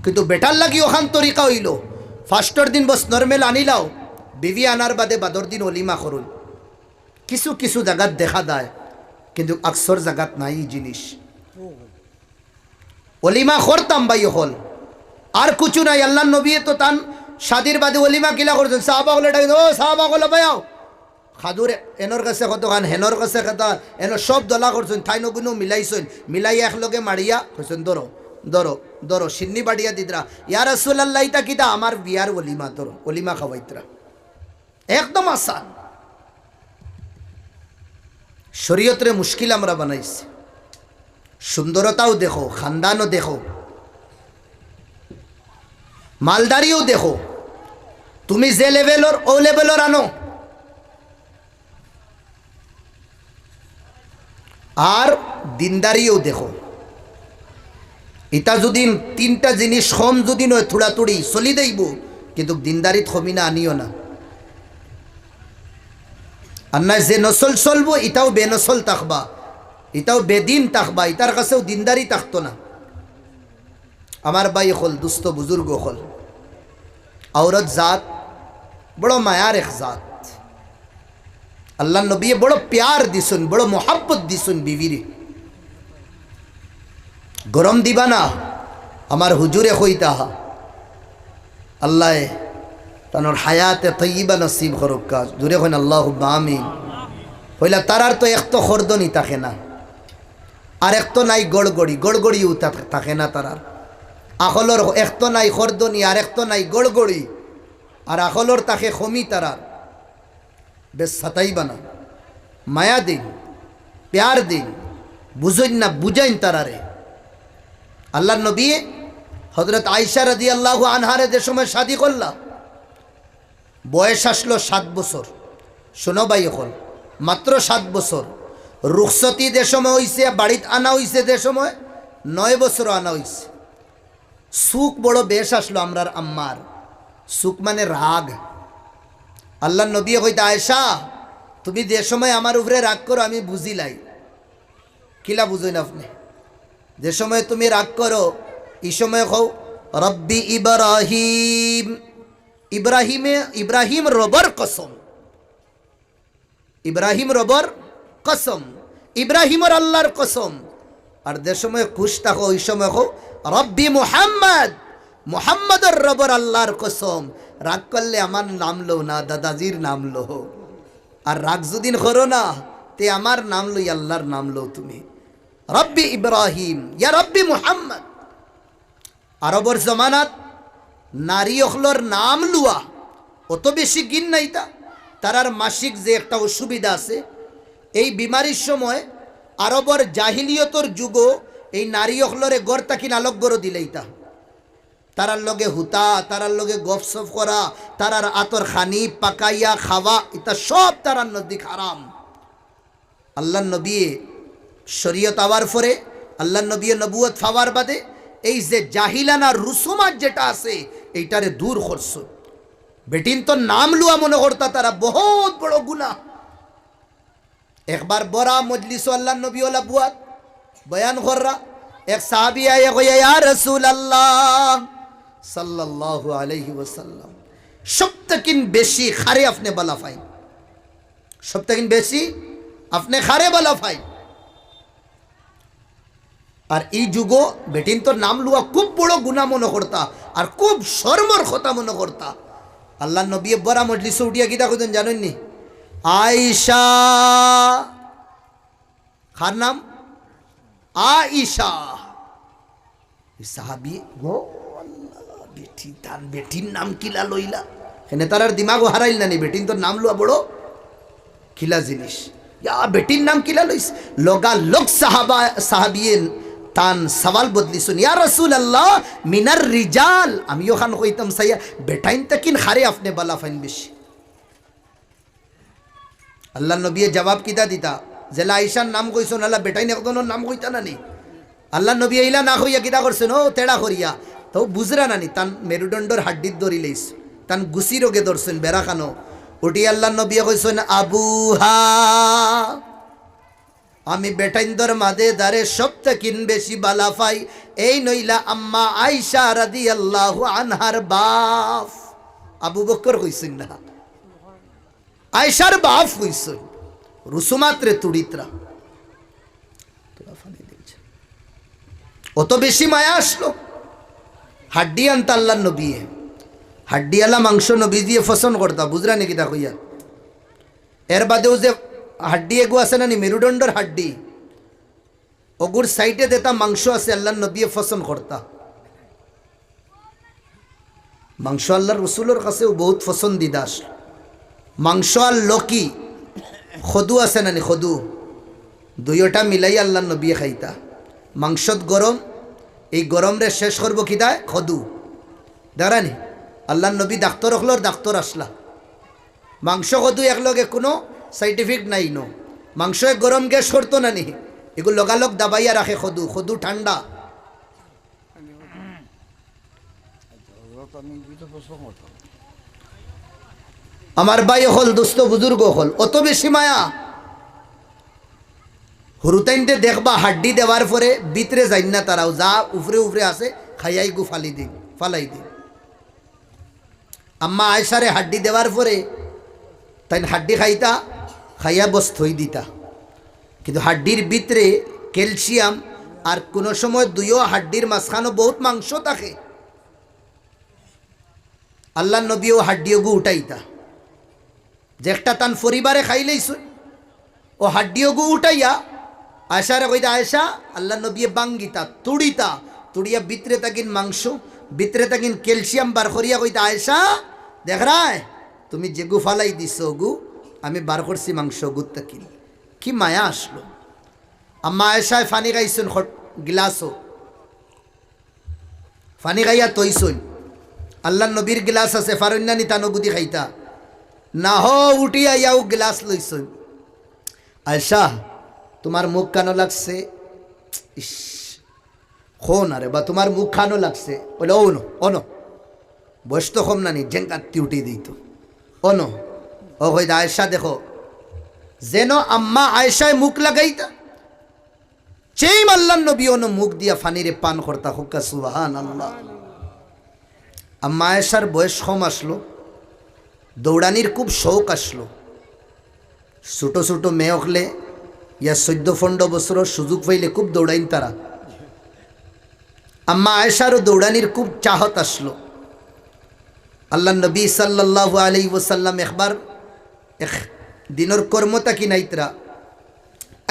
কিন্তু বেটার লাগি ওখান তরিকা হইল ফার্স্টর দিন বস নর্মেল আনিলাও বিবি আনার বাদে বাদর দিন অলিমা করুন কিছু কিছু জায়গাত দেখা দেয় কিন্তু আকসর জায়গাত নাই জিনিস অলিমা করতাম ভাই হল আর কিছু নাই আল্লাহ নবী তো তান শাদির বাদে অলিমা কিলা করছেন সাহাবাগুলো ডাকি ও সাহাবাগুলো ভাইয়াও খাদুর এনর কাছে কতখান হেনর কাছে কথা এন সব দলা করছেন ঠাই নগুনো মিলাইছেন মিলাই একলগে মারিয়া কইছেন ধরো ধরো ধরো সিন্নি বাড়িয়া দিদরা ইয়া রাসূলুল্লাহ ইতা কিতা আমার বিয়ার অলিমা ধরো অলিমা খাওয়াইতরা একদম আসান শরীয়তরে মুশকিল আমরা বানাইছি সুন্দরতাও দেখো খানদানও দেখো মালদারিও দেখো তুমি যে লেভেলর ও লেভেলর আনো আর দিনদারিও দেখো এটা যদি 3টা জিনিস কম যদি নয় থোড়াথুড়ি চলি দেইব কিন্তু দিনদারি থমি না আনিও না আর না যে নসল চলবো এটাও বেনসল থাকবা এটাও বেদিন থাকবা এটার কাছেও দিনদারি থাকতো না আমার ভাই হল দুস্থ বুজুর্গ হল औरत জাত বড় মায়ার এক জাত আল্লাহ নবী বড় প্যার দিছুন বড় মোহাব্বত দিছুন বিবিরে গরম দিবা না আমার হুজুরে কইতা আল্লাহ তানোর হায়াতে তৈবা নসিব করুক কাজ জুড়ে কইন আল্লাহুম্মা আমিন হইলা তারার তো এক তো খর্দনি থাকে না আর এক তো নাই গড়গড়িও থাকে না তারার আখলর এক তো নাই খর্দনি আর এক তো নাই গড়গড়ি আর আখলর তাকে খমি তারার বেশ সাতাইবা না মায়া দিন প্যার দিন বুঝইন না বুঝাইন তারারে আল্লাহ নবী হযরত আয়েশা রাদিয়াল্লাহু আনহারে যে সময় শাদি করলা বয়স আসলো 7 বছর শোনো ভাই এখন মাত্র 7 বছর রুখসতি যে সময় হইছে বাড়িত আনা হইছে যে সময় 9 বছর আনা হইছে সুখ বড় বেশ আসলো আমরার আম্মার সুখ মানে রাগ আল্লাহ নবী কইতা আয়েশা তুমি যে সময় আমার উপরে রাগ করো আমি বুঝিলাই কিলা বুঝুন আপনি যে সময় তুমি রাগ করো এই সময় কও রব্বি ইব্রাহিম রবর কসম ইব্রাহিম রবর কসম ইব্রাহিমর আল্লাহর কসম আর যে সময় খুশ থাকো ওই সময় কও রব্বি মুহাম্মদর রবর আল্লাহর কসম রাগ করলে আমার নাম লো না দাদাজির নাম লো আর রাগ যদিন করো না তে আমার নাম লো আল্লাহর নাম লো তুমি রব্বি ইব্রাহিম ইয়া রব্বি মুহাম্মদ আরবর জমানাত নারী অখলর নাম লুয়া অত বেশি গিন নাই তারার মাসিক যে একটা অসুবিধা আছে এই বিমারির সময় আরবর জাহিলিয়তর যুগ এই নারী অখলরে গড় তাকিন আলোক গড় দিলেইতা তারার লগে হুতা তারার লগে গপসপ করা তারার আতর খানি পাকাইয়া খাওয়া এটা সব তারার নদী হারাম আল্লাহ নবী শরীয়ত আবার পরে আল্লাহ নবী নবুয়ত ফাওয়ার বাদে এই যে জাহিলানা রুসুমাত যেটা আছে এইটারে দূর করছো। বেটিন তো নাম লুয়া মনে করতা তারা বহুত বড় গুনাহ। একবার বড়া মজলিস আল্লাহ নবী ওলা বুয়াত বয়ান কররা, এক সাহাবী আয়ে কইয়া ইয়া রাসূলুল্লাহ সাল্লাল্লাহু আলাইহি ওয়াসাল্লাম সবথেকিন বেশি খারে আপনি বালা ফাই, সবথেকিন বেশি আপনি খারে বালা ফাই। আর এই যুগ বেটিন তোর নাম লুয়া খুব বড় গুনাহ মনে করতা আর খুব শর্মর কথা মনে করতা। আল্লাহ নবী বড়া মজলিসে উঠিয়া কিতা কইতেন জানেন নি? আয়েশা, খার নাম আয়েশা। সাহাবী গো আল্লাহ, বেটি তার বেটির নাম কিলা লইলা, এখানে তার আর দিমাগও হারাইল না নি, বেটিন তোর নাম লুয়া বড় কিলা জিনিস, ইয়া বেটির নাম কিলা লইস। লগা লোক সাহাবিয়ে তান সওয়াল বদলি শুন, ইয়া রাসূলুল্লাহ মিনার রিজাল, আমিও খান কইতাম সাইয়া বেটাইন তাকিন খারে আপনি বালা ফাইন বেশি। আল্লাহ নবী জবাব কিতা দিতা, জেলা আয়েশার নাম কইছন আল্লাহ বেটাইন একজনের নাম কইতা না নি। আল্লাহ নবী এইলা না কইয়া কিতা করছেন, ও তেড়া করিয়া তো বুঝরা নানি তান মেরুদণ্ডর হাড্ডির দড়ি লইস, তান গুসি রোগে ধরছেন বেড়া খানো উঠি। আল্লাহ নবী কইছেন আবুহা, আমি বেটাইন্দর মাদে দারে সবথেকিন বেশি বালা পাই এই নইলা আম্মা আয়েশা রাদিয়াল্লাহু আনহার বাপ আবু বকর কইছেন না, আয়েশার বাপ কইছেন। রুসুমাত্রে তুড়িতরা অত বেশি মায়া আসলো। হাড্ডি আনতা আল্লাহ নবী, হাড্ডিওয়ালা মাংস নবী দিয়ে ফসন করতা, বুঝরা নাকি তা কইয়া। এর বাদেও যে হাড্ডি এগু আছে না নি মেরুদণ্ডর হাড্ডি, ওগুর সাইডে দেতা মাংস আছে আল্লাহ নবী ফসন করতা। মাংস আল্লাহর রসুলের কাছেও বহুত পছন্দিদা আসলো। মাংস আর লকি খদু আছে না নি, খদু দুইটা মিলাই আল্লাহ নবী খাইতা। মাংসত গরম, এই গরম রে শেষ করবো কিদায় খদু দাঁড়ানি। আল্লাহ নবী ডাক্তর হলোর ডাক্তর আসলা, মাংস খদু একলগে কোনো সাইন্টিফিক নাই নো, মাংস গরম গ্যাস করতো না নি, এগুলো লগালগ দাবাইয়া রাখে খদু, খদু ঠান্ডা। আমার ভাই হল দোস্ত বুজুর্গ হল অত বেশি মায়া। হুরুতাইনতে দেখবা হাড্ডি দেওয়ার পরে ভিতরে যাই না তারাও, যা উফরে উফরে আছে খাইয়াই গু ফালি দিন ফালাই দিন। আম্মা আয়েশারে হাড্ডি দেওয়ার পরে তাই হাড্ডি খাইতা, খাইয়া বস থই দিতা, কিন্তু হাড্ডির ভিতরে ক্যালসিয়াম আর কোনো সময় দুইও হাড্ডির মাঝখানো বহুত মাংস থাকে। আল্লাহ নবীও হাড্ডিও গু উঠাইতা, যে একটা তান পরিবারে খাইলেইছ ও হাড্ডিও গু উঠাইয়া আয়েশারে কইতা, আয়েশা আল্লাহ নবী বাঙ্গিতা তুড়িতা, তুড়িয়া ভিতরে তাকিন মাংস, ভিতরে তাকিন ক্যালসিয়াম বার করিয়া কইতা, আয়েশা দেখ রায় তুমি যে গু ফালাই দিছ গু আমি বার করছি মাংস গুত তাকিন। কি মায়া আসলো। আম্মা আয়েশায় ফানি খাইছুন গিলাসও, ফানি খাইয়া তৈছুন। আল্লাহ নবীর গিলাস আছে ফারন্যানি তানো গুদি খাইতা না, হ উঠিয়া ইয়াও গিলাস লইছুন। আয়েশা তোমার মুখ কানো লাগছে, ইস খোন আরে বা তোমার মুখ খানো লাগছে, বলে ও নো অনো বয়স তো কম নানি জেঙ্কাত্তি উঠিয়ে দিত অনো। ও হইতা আয়েশা দেখো যেন আম্মা আয়েশায় মুখ লাগাইতা সেই আল্লাহ নবী অনো মুখ দিয়া ফানিরে পান করতা। হুক্কা সুবহানাল্লাহ। আম্মা আয়েশার বয়স কম আসলো, দৌড়ানির খুব শৌক আসলো। ছোটো ছোটো মেয়ে হলে ইয়া 14-15 বছর সুযোগ পাইলে খুব দৌড়াইন তারা। আম্মা আয়েশারও দৌড়ানির খুব চাহত আসলো। আল্লাহ নবী সাল্লাল্লাহু আলাইহি ওয়াসাল্লাম একবার এক দিনের কর্মতা কি নাইতরা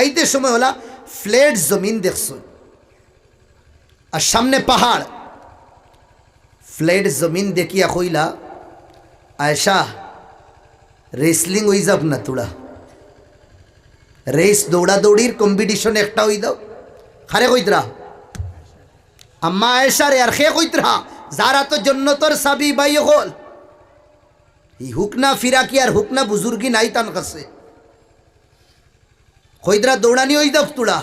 আইতে সময় হলা ফ্ল্যাট জমিন দেখছ আর সামনে পাহাড়, ফ্ল্যাট জমিন দেখিয়া কইলা, আয়েশা রেসলিং হয়ে যাব না তোরা, রেস দৌড়াদৌড়ির কম্পিটিশন একটা হই দাও। খারে কইতরা আম্মা আয়েশা রে আর খে কইতরা যারা তো জন্নতর সাবি বাই হল, এই হুকনা ফিরাকি আর হুকনা বুজুর্গি নাই তান কাছে, কইতরা দৌড়ানি হই দাও তোরা।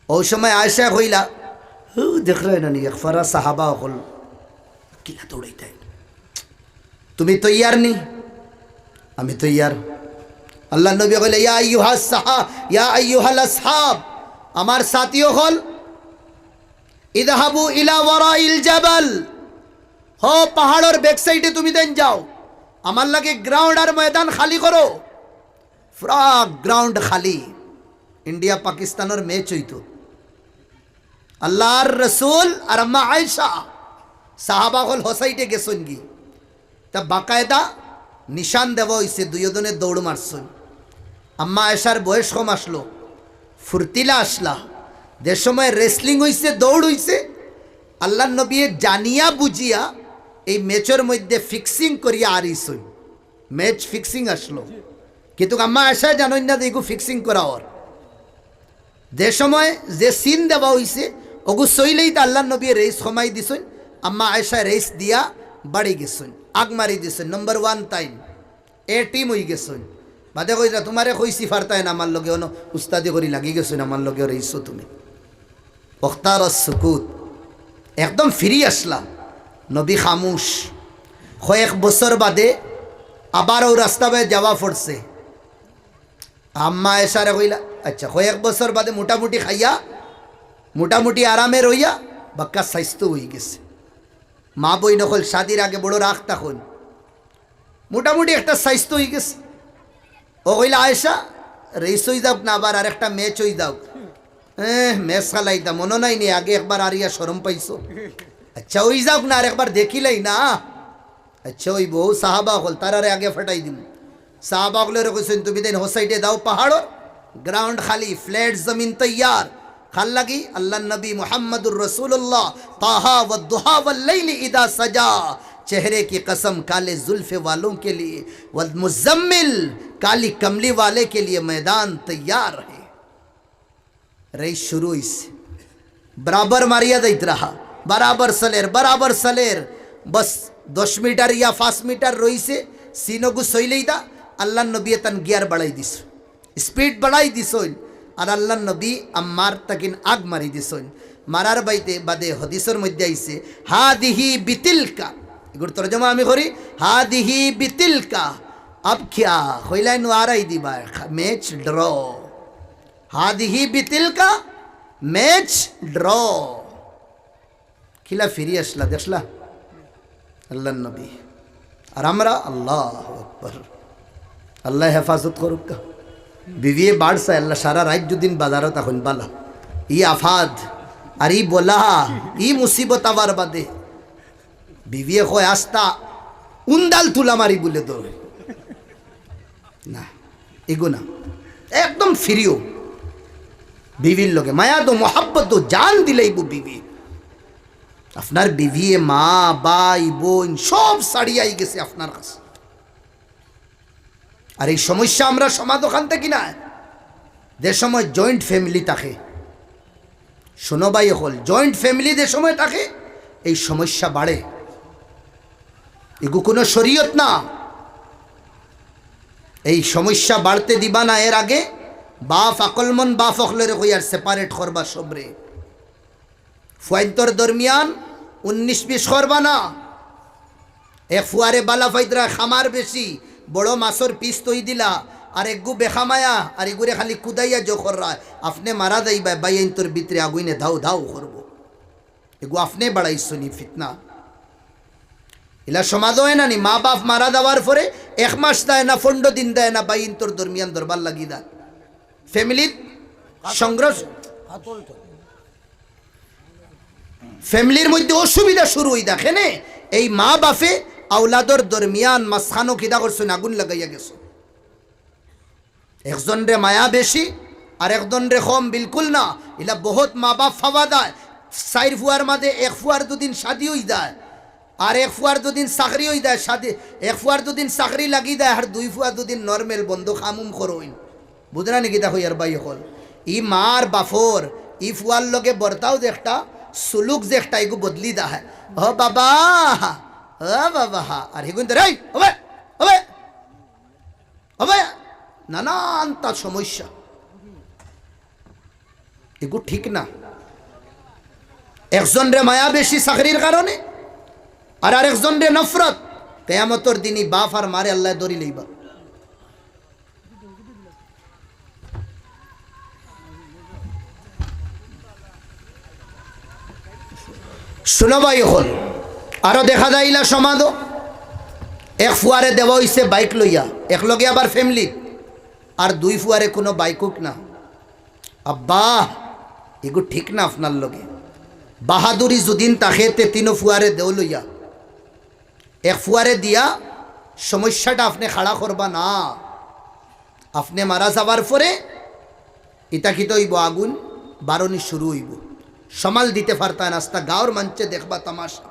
ওই সময় আয়েশা কইলা দেখ রে না এক ফারা সাহাবা হল কিলা দৌড়াইতে তুমি তৈয়ার নি আমি তৈয়ার আল্লাহ নবী কইলে ইয়া আইয়ুহাস সাহা ইয়া আইয়ুহাল আসহাব আমার সাথীও হল ইযহাবু ইলা ওয়ারাইল জাবাল হো পাহাড়ের ব্যাক সাইডে তুমি দেন যাও আমার লাগে গ্রাউন্ড আর ময়দান খালি করো পুরা গ্রাউন্ড খালি ইন্ডিয়া পাকিস্তানের ম্যাচ হইতো আল্লাহর রসুল আর আম্মা আয়েশা সাহাবা হল হোসাইটে গেছেন কি তা বাকায়দা নিশান দেওয়া হয়েছে দুইজনে দৌড় মারছেন আম্মা আয়েশার বয়স কম আসলো ফুর্তিলা আসলা যে সময় রেসলিং হইছে দৌড় হইছে আল্লাহ নবী জানিয়া বুঝিয়া এই ম্যাচের মধ্যে ফিক্সিং করিয়া আরিসই ম্যাচ ফিক্সিং আসলো কিন্তু আম্মা আয়েশা জানেন না যে এগু ফিক্সিং করা ওর যে সময় যে সিন দেওয়া হইছে ওগু সইলেই তো আল্লাহ নবী রেস কমাই দিছেন আম্মা আয়েশা রেস দিয়া বাড়ি গেছেন আগ মারি দিছেন নম্বর 1 টাইম এ টিম হয়ে গেছেন বাদে কইরা তোমারে কইছি ফারতায় না আমার লগে অন উস্তাদি করি লাগি গেছেন আমার লগে রেইছো তুমি ওখতার সুকুত একদম ফিরি আসলা নবী খামুশ কয়েক বছর বাদে আবার ও রাস্তা বাই যাওয়া পড়ছে আম্মা আয়েশারে কইলা আচ্ছা কয়েক বছর বাদে মোটামুটি খাইয়া মোটামুটি আরামে রইয়া বাক্কা স্বাস্থ্য হয়ে গেছে মা বই নকল শাদির আগে বড় রাখ তখন মোটামুটি একটা স্বাস্থ্য হয়ে গেছে ও কইলা আয়েশা রেস হয়ে যাও না আবার আর একটা ম্যাচ হয়ে যাও ম্যাচ খেলাইতা মনে নাই নি আগে একবার আরিয়া শরম পাইছো আচ্ছা ওই যাও না আর একবার দেখিলাই না আচ্ছা ওই বউ সাহাবা হল তারারে আগে ফাটাই দিম সাহাবা হলের কইছেন তুমি দেন হোসাইটে দাও পাহাড় গ্রাউন্ড খালি ফ্ল্যাট জমিন তৈয়ার খাল লাগি আল্লাহ নবী মুহাম্মদুর रसूलुल्लाह ताहा वद्दुहा वल्लैल इदा सजा चेहरे की कसम काले जुल्फे वालों के लिए वल्मुज़म्मिल काली कमली वाले के लिए मैदान तैयार है रेस शुरू इससे बराबर मारिया दैत रहा बराबर सलेर बस 10 मीटर या 5 मीटर रोई से सीनो को सोई लेता अल्लाह नबी तन गियर बढ़ाई दिस स्पीड बढ़ाई दिसोन और अल्लाह नबी अम्मार तकिन आग मारी दिसोन मारार बाईते बादे हदीसर मध्य आइसे हादिही बितिलका एगुर तर्जमा आमी करी हादिही बितिलका अब क्या खइलाई नु आराई दिबा मैच ड्रॉ हादिही बितिलका मैच ड्रॉ खिला फिरी असला देखला अल्लाह नबी और हमरा अल्लाह अकबर अल्लाह हेफाजत करुक बीवी बाढ़ से अल्लाह सारा रात जो दिन बाजार तक बाला ये आफाद अरे बोला ये मुसीबत आवार बादे बीवी को आस्ता उन्दाल तुला मारी बोले तो ना एगो ना एकदम फ्रीओ बीवीर लोगे माया तो मोहब्बत तो जान दिले वो बीवी আপনার বিবি মা বাই বোন সব ছাড়িয়াই গেছে আপনার কাছে আর এই সমস্যা আমরা সমাধান থেকে না যে সময় জয়েন্ট ফ্যামিলি থাকে শোনো ভাই হল জয়েন্ট ফ্যামিলি যে সময় থাকে এই সমস্যা বাড়ে এগু কোনো শরীয়ত না এই সমস্যা বাড়তে দিবা না এর আগে বাপ আকলমন বাপ অকলরে কই আর সেপারেট করবা সবরে ফুয়াইন্তর দরমিয়ান 19-20 করবা না এক ফুয়ারে বালা ফাইদরা খামার বেশি বড় মাছর পিস তৈ দিলা আর একগু বেখামায়া আর এগুরে খালি কুদাইয়া জোখর রা আপনি মারা যাইবা বাইন্তর ভিতরে আগুইনে ধাও ধাও করবো এগু আপনি বাড়াইছো নি ফিতনা এলা সমাজ হয় না নি মা বাপ মারা দেওয়ার পরে 1 মাস দেয় না 15 দিন দেয় না বাইন্তর দরমিয়ান দরবার লাগি দেয় ফ্যামিলির সংঘর্ষ ফ্যামিলির মধ্যে অসুবিধা শুরু হই দেখেন এই মা বাপে আওলাদর দরমিয়ান মাসখানো কিদা করছেন আগুন লাগাইয়া গেছো একজন রে মায়া বেশি আর একজন রে কম বিলকুল না এলা বহুত মা বাপ ফাওয়া দেয় 4 ফুয়ার মাঝে 1 ফুয়ার দুদিন শাদি হই যায় আর 1 ফুয়ার দুদিন চাকরি হই যায় শাদি 1 ফুয়ার দুদিন চাকরি লাগি যায় আর 2 ফুয়া দুদিন নরমাল বন্ধ খামুম করইন বুঝনা নাকি দেখো ইয়ার ভাই হল ই মার বাফর ই ফুয়ার লগে বর্তাও দেখটা সুলুক যে একটা এগু বদলি দা হয় ও বাবা আর হেগুন তো রাই হবে হবে হবে নানানটা সমস্যা এগু ঠিক না। একজন রে মায়া বেশি চাকরির কারণে আর আরেকজন রে নফরত, কিয়ামতের দিনই বাপ আর মারে আল্লাহ ধরি লইবা। শুনো ভাই, হল আরো দেখা যাইলা সমাজ এক ফুয়ারে দেওয়া হইছে বাইক লইয়া, একলগে আবার ফ্যামিলি, আর দুই ফুয়ারে কোনো বাইকুক না। আব্বা এগু ঠিক না আপনার লগে। বাহাদুরি যদিন তাকে তে তিনো ফুয়ারে দেও লইয়া, এক ফুয়ারে দিয়া সমস্যাটা আপনি খাড়া করবা না। আপনি মারা যাবার পরে ইটা কি তো হইব, আগুন বারণি শুরু হইব, সামাল দিতে পারতা নাস্তা গাঁর মঞ্চে দেখবা তামাশা।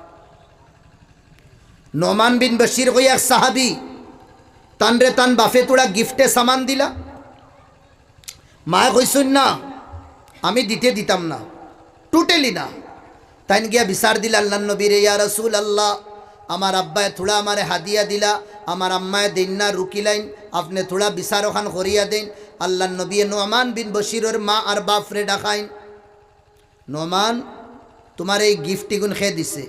নোমান বিন বশির হই এক সাহাবি, তানরে তান বাফে তোড়া গিফটে সামান দিলা। মায় কইসুন না আমি দিতে দিতাম না, টোটালি না। তাইন গিয়া বিচার দিলা আল্লাহ নবীরে, ইয়া রাসূল আল্লাহ, আমার আব্বায় থোড়া আমারে হাদিয়া দিলা, আমার আম্মায় দেন না রুকিলাইন, আপনি থোড়া বিচার ওখান করিয়া দেন। আল্লাহ নবী নোমান বিন বশিরের মা আর বাপরে ডাকাইন, নোমান তোমার এই গিফট গুণ খেয়ে দিছে?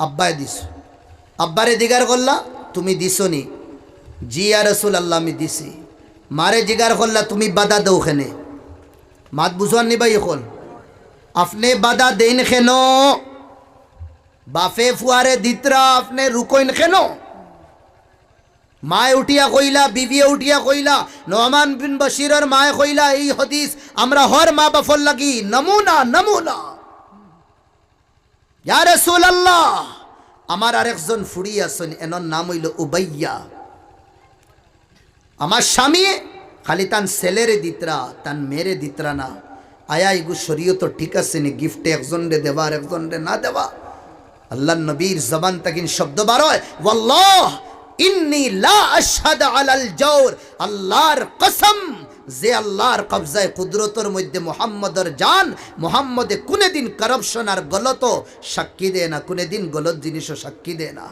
আব্বায় দিস। আব্বারে জিগার করলা তুমি দিছো নি? জি ইয়া রাসূল আল্লাহ আমি দিছি। মারে জিগার করলা তুমি বাধা দাও খেনে? মাত বুঝান নি ভাই, এখন আপনি বাধা দেন কেন? বাফে ফুয়ারে দিতরা আপনি রুকইন কেন? মায় উঠিয়া কইলা, বিবিয়ে উঠিয়া কইলা, নোমান বিন বশিরের মায় কইলা, এই হাদিস আমরা হর মা বাফর লাগি নমুনা নমুনা। ইয়া রাসূলুল্লাহ, আমার আরেকজন ফুড়ি আছেন, এনার নাম হইল উবাইয়া। আমার স্বামী খালি তান ছেলেরে দিতরা, তান মেরে দিতরা না। আয়া এগু শরীয়ত ঠিক আছে নি গিফটে একজন রে দেওয়া আর একজন রে না দেওয়া? আল্লাহ নবীর জবান তাকিন শব্দ বার হয়, ওয়াল্লাহ ইন্নী লা আশহাদু আলাল জাওর, আল্লাহর কসম, যে আল্লাহর কবজায় কুদরতের মধ্যে মুহাম্মদের জান, মুহাম্মদে কোনদিন কারাপশন আর গলত সাক্ষী দেয় না, কোনদিন গলত জিনিসও সাক্ষী দেয় না।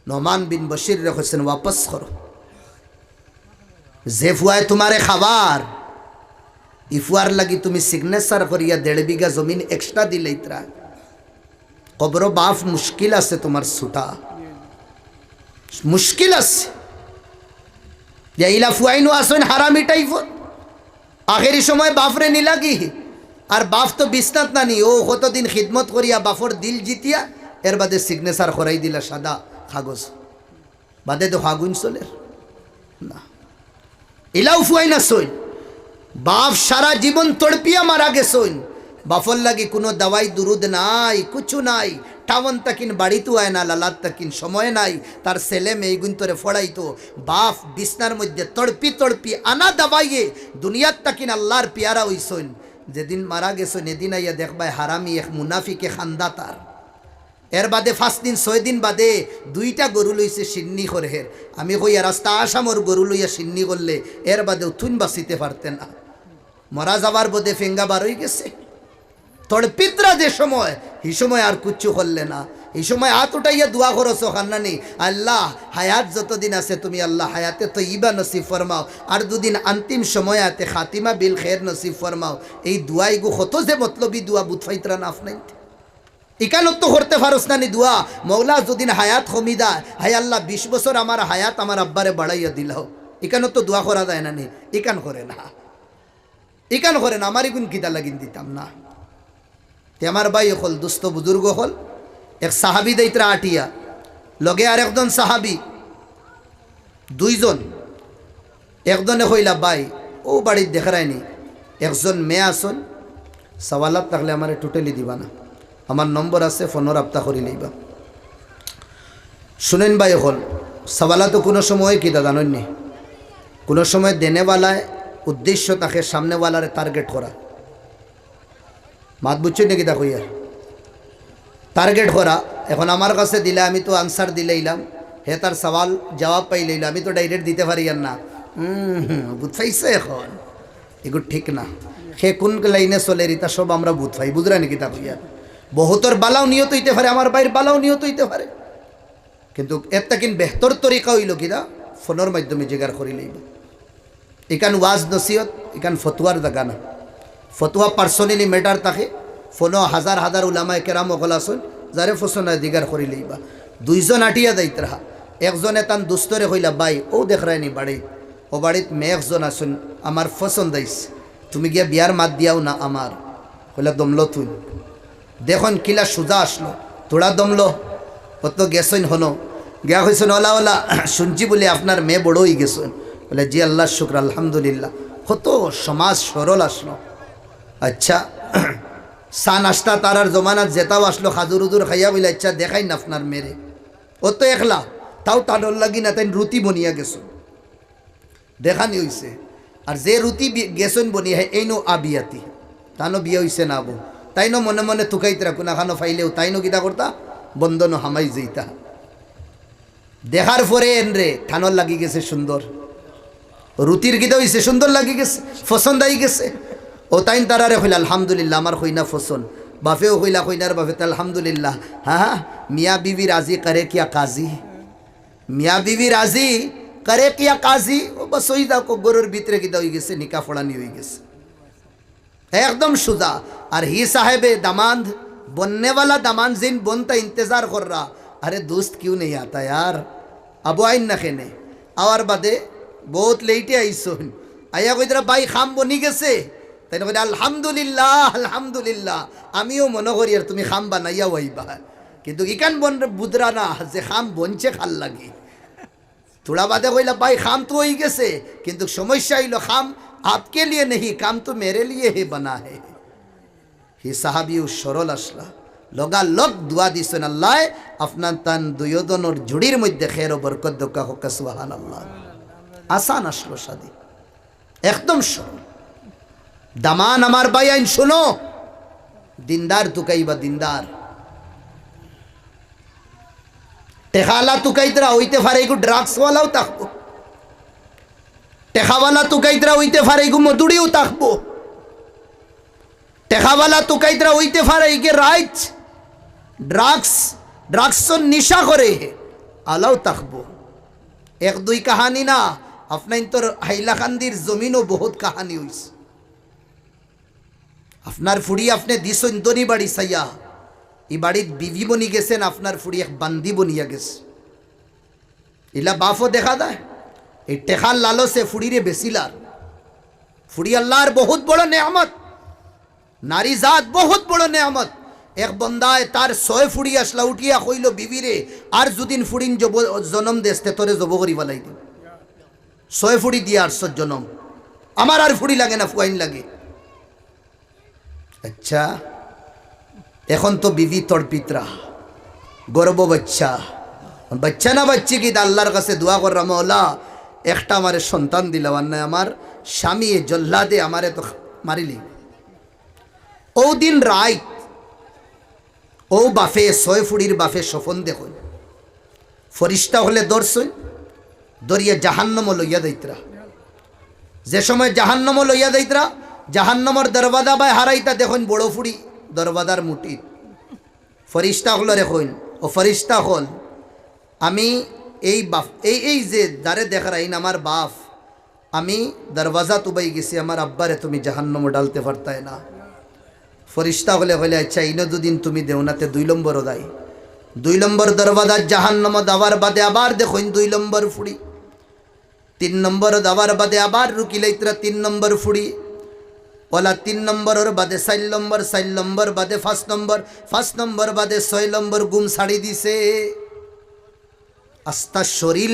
নোমান বিন বশির রেখেছেন ওয়াপস করো। যে ফুয়ায় তোমারে খাবার, ইফুয়ার লাগি তুমি সিগনেচার করিয়া 1.5 বিঘা জমিন এক্সট্রা দিলে ইতরা কবর বাপ মুশকিল আছে, তোমার ছুটা মুশকিল আছে। ইলা ফুয়াইনু আসেন হারামি টাইপ, আখেরি সময় বাপরে নিলাগি, আর বাপ তো বিছনাত নানি, ও কতদিন খিদমত করিয়া বাপর দিল জিতিয়া এর বাদে সিগনেচার করাই দিলা সাদা কাগজ, বাদে তো হাগুন চলে না। ইলাও ফুয়াইনা সইন, বাপ সারা জীবন তড়পিয়া মারা গেছইন, বাফর লাগি কোনো দাওয়াই দুরুদ নাই, কিছু নাই। টাউন তাকিন বাড়িতেও আয় না, লালাত তাকিন সময় নাই, তার ছেলে মেয়ে গুন্তরে ফড়াইতো। বাপ বিছনার মধ্যে তড়পি তড়পি আনা দাবাইয়ে দুনিয়ার তাকিন আল্লাহর পিয়ারা হইসইন। যেদিন মারা গেছইন এদিন আইয়া দেখবাই হারামি এক মুনাফিকে খান্দা তার। এর বাদে 5 দিন 6 দিন বাদে 2টা গরু লইছে সিন্নি করেহের। আমি কইয়া রাস্তা আসামর গরু লইয়া সিন্নি করলে এর বাদে উঠুন বাঁচিতে পারতেন না, মরা যাবার বোধে ফেঙ্গা বার হয়ে গেছে। তড়পিতরা যে সময়, এই সময় আর কিচ্ছু করলে না। এই সময় হাত উঠাইয়া দোয়া করছো খান্নানি, আল্লাহ হায়াত যতদিন আছে তুমি আল্লাহ হায়াতে তো ইবা নসিব ফরমাও, আর দুদিন অন্তিম সময় আতে খাতিমা বিল খের নসিব ফরমাও। এই দোয়াই গো কত যে মতলবী দোয়া বুথফাইতরা নাফ নাই, ইকানত তো করতে পারস না নি দোয়া। মৌলা যদিন হায়াত কমি দেয়, হায় আল্লাহ 20 বছর আমার হায়াত আমার আব্বারে বাড়াইয়া দিলাও, ইকানত তো দোয়া করা যায় না নি? ইকান করে না, ইকান করে না। আমারই গুণ কিতা লাগিন দিতাম না। তে আমার ভাই হল, দুস্থ বুজুর্গ হল, এক সাহাবি দেইতরা আটিয়া, লগে আর একজন সাহাবি, 2 জন। একজনে কইলা ভাই ও বাড়ির দেখারায়নি, একজন মেয়ে আসন, সওয়ালাত থাকলে আমার টোটালি দিবা না, আমার নম্বর আছে, ফোনের আপতা করি লইবা। শুনেন ভাই হল, সওয়ালা তো কোনো সময় কিতা জানেননি, কোনো সময় দেনেওয়ালায় উদ্দেশ্য তাকে সামনেওয়ালারে টার্গেট করা। মাত বুঝছেন নাকি? তা কইয়া টার্গেট করা। এখন আমার কাছে দিলে আমি তো আনসার দিলেইলাম, হে তার সওয়াল জবাব পাইলেইলাম, আমি তো ডাইরেক্ট দিতে পারি আর না। বুঝাইছে এখন এগুলো ঠিক না। সে কোন লাইনে চলে রিতা সব আমরা বুঝাই, বুঝরা নাকি? তা কইয়া বহুতর বালাও নিয়ত হইতে পারে, আমার বাইর বালাও নিয়ত হইতে পারে, কিন্তু একটা কিন বেহতর তরিকা হইল কিনা ফোনের মাধ্যমে জিগার করি লইব। এখান ওয়াজ নসিহত, এখান ফতুয়ার জায়গা না। ফতোয়া পার্সোনালি ম্যাটার থাকে ফোনো হাজার হাজার উলামায়ে কেরাম ওগল আসুন যারে ফসনা দিগার করি লইবা দুইজন আটিয়া দায়িত্ব রাহা একজনে তান দুস্তরে হইলা বাই ও দেখ রায়নি বাড়ি ও বাড়িত মেয়ে একজন আসুন আমার পছন্দ আইছে তুমি গিয়া বিয়ার মাত দিয়াও না আমার হইলা দমলো তুই দেখুন কিলা সুজা আসলো তোড়া দমলো কত গেছেন হনো গিয়া হয়েছেন ওলা ওলা শুনছি বলে আপনার মেয়ে বড় হয়ে গেছেন বলে জি আল্লাহ শুক্র আলহামদুলিল্লাহ কত সমাজ সরল আসলো আচ্ছা চা নাস্তা তারার জমানাত জেতাও আসলো খাজুর উজুর খাইয়া বলে আচ্ছা দেখাই না আপনার মেরে ও তো একলা তাও তাডর লাগি না তাই রুটি বনিয়া গেছো দেখানি হইছে আর যে রুটি গেছেন বনিয়া এই নো আবিয়াতি তানো বিয়ে হইছে না বউ তাইনো মনে মনে তুকাইতরা কোনা খানো ফাইলেও তাইনো কিতা করতা বন্ধন হামাই যেইতা দেখার পরে এন রে থানর লাগি গেছে সুন্দর রুটির গীতা হইছে সুন্দর লাগি গেছে পছন্দ আই গেছে ও তাইন তারারে হইলা আলহামদুলিল্লাহ আমার হইনা ফসন বাপেও হইলা হইনার বাপে তো আলহামদুলিল্লাহ হ্যাঁ মিয়া বিবি রাজি করে কিয়া কাজী মিয়া বিবি রাজি করে কিয়া কাজী ও বস ওই দা গরুর ভিতরে গীতা হয়ে গেছে নিকা ফোড়ানি হয়ে গেছে एकदम शुदा और ही साहेब दामाद बनने वाला दामाद जिन बनता इंतजार कर रहा अरे दोस्त क्यों नहीं आता यार अब आइन न खेने और बादे बहुत लेटे आई सोन आया कोई तरह भाई खाम बनी गेसे তাই বলে আলহামদুলিল্লাহ আলহামদুলিল্লাহ আমিও মনে করি আর তুমি খাম বানাইয়া হইবা কিন্তু ইকান বন বুদরা না যে খাম বনছে খাল লাগি थोड़ा बादे কইলা ভাই খাম তো হই গেছে কিন্তু সমস্যা হইলো খাম आपके लिए नहीं काम तो मेरे लिए ही बना है ही साहबी सरल आसला लगा लग दुआ दिसेन अल्लाह अपना तन दुयोदनर जुड़िर मध्य खैर और बरकत दका होक सुबहान अल्लाह आसान आसलो शादी एकदम सरल दामान हमार भाई आइन सुनो दिनदार तुकाइबा दिनदार टेखाला तुकाइतरा होइते फारे को ड्रग्स वालाও থাকবো টেকাওয়ালা তুকাইতরা হইতে পারে গো মধুড়িও থাকবো টেকাওয়ালা তুকাইতরা হইতে পারে গে রাইট ড্রাগস নিশা করে আলাও থাকবো এক দুই কাহানি না আপনার তোর হাইলাকান্দির জমিনও বহুত কাহানি হইছে আপনার ফুড়ি আপনি দিছেন দনি বাড়ি সাইয়া এই বাড়ির বিবি বনি গেছেন আপনার ফুড়ি এক বান্দি বনিয়া গেছে ইলা বাফও দেখা দেয় এই টেকার লালসে ফুড়িরে বেসিলার ফুড়ি আল্লাহর বহুত বড় নেয়ামত নারী জাত বহুত বড় নেয়ামত এক বন্দায় তার 100 ফুড়ি আসলা উঠিয়া কইল বিবিরে আর যদিন ফুড়িন জনম দেশতে তোরে জব করি বলাই দিন 100 ফুড়ি দিয়া 800 জনম আমার আর ফুড়ি লাগে না ফুয়াইন লাগে আচ্ছা এখন তো বিবি তড়পিতরা গর্ব বাচ্চা বাচ্চা না বাচ্চি কি আল্লাহর কাছে দোয়া কর মাওলা একটা আমারে সন্তান দিলাম আর না আমার স্বামী জল্লাদে আমারে তো মারিলি ও দিন রাত ও বাফে 100 ফুড়ির বাফে স্বপন দেখুন ফরিস্তা হলে দর্শন দরিয়া জাহান্নাম লইয়া দইতরা যে সময় জাহান্নাম লইয়া দইতরা জাহান্নামর দরওয়াজা বাই হারাইতা দেখুন বড় ফুড়ি দরওয়াজার মুটি ফরিস্তা হলো রেখুন ও ফরিস্তা হল আমি এই বাপ এই যে যারে দেখার আইন আমার বাপ আমি দরওয়াজা তুবাই গেছি আমার আব্বারে তুমি জাহান্নাম ডালতে পারতাই না ফরিস্তা হলে হলে আচ্ছা ইনো দুদিন তুমি দেওনাতে 2 নম্বর দাই 2 নম্বর দরওয়াজা জাহান্নাম দাবার বাদে আবার দেখুন 2 নম্বর ফুড়ি 3 নম্বর দাবার বাদে আবার রুকিলাইতরা 3 নম্বর ফুড়ি ওলা 3 নম্বরের বাদে 4 নম্বর 4 নম্বর বাদে 5 নম্বর বাদে 6 নম্বর গুম ছাড়ি দিছে আস্তা শরীর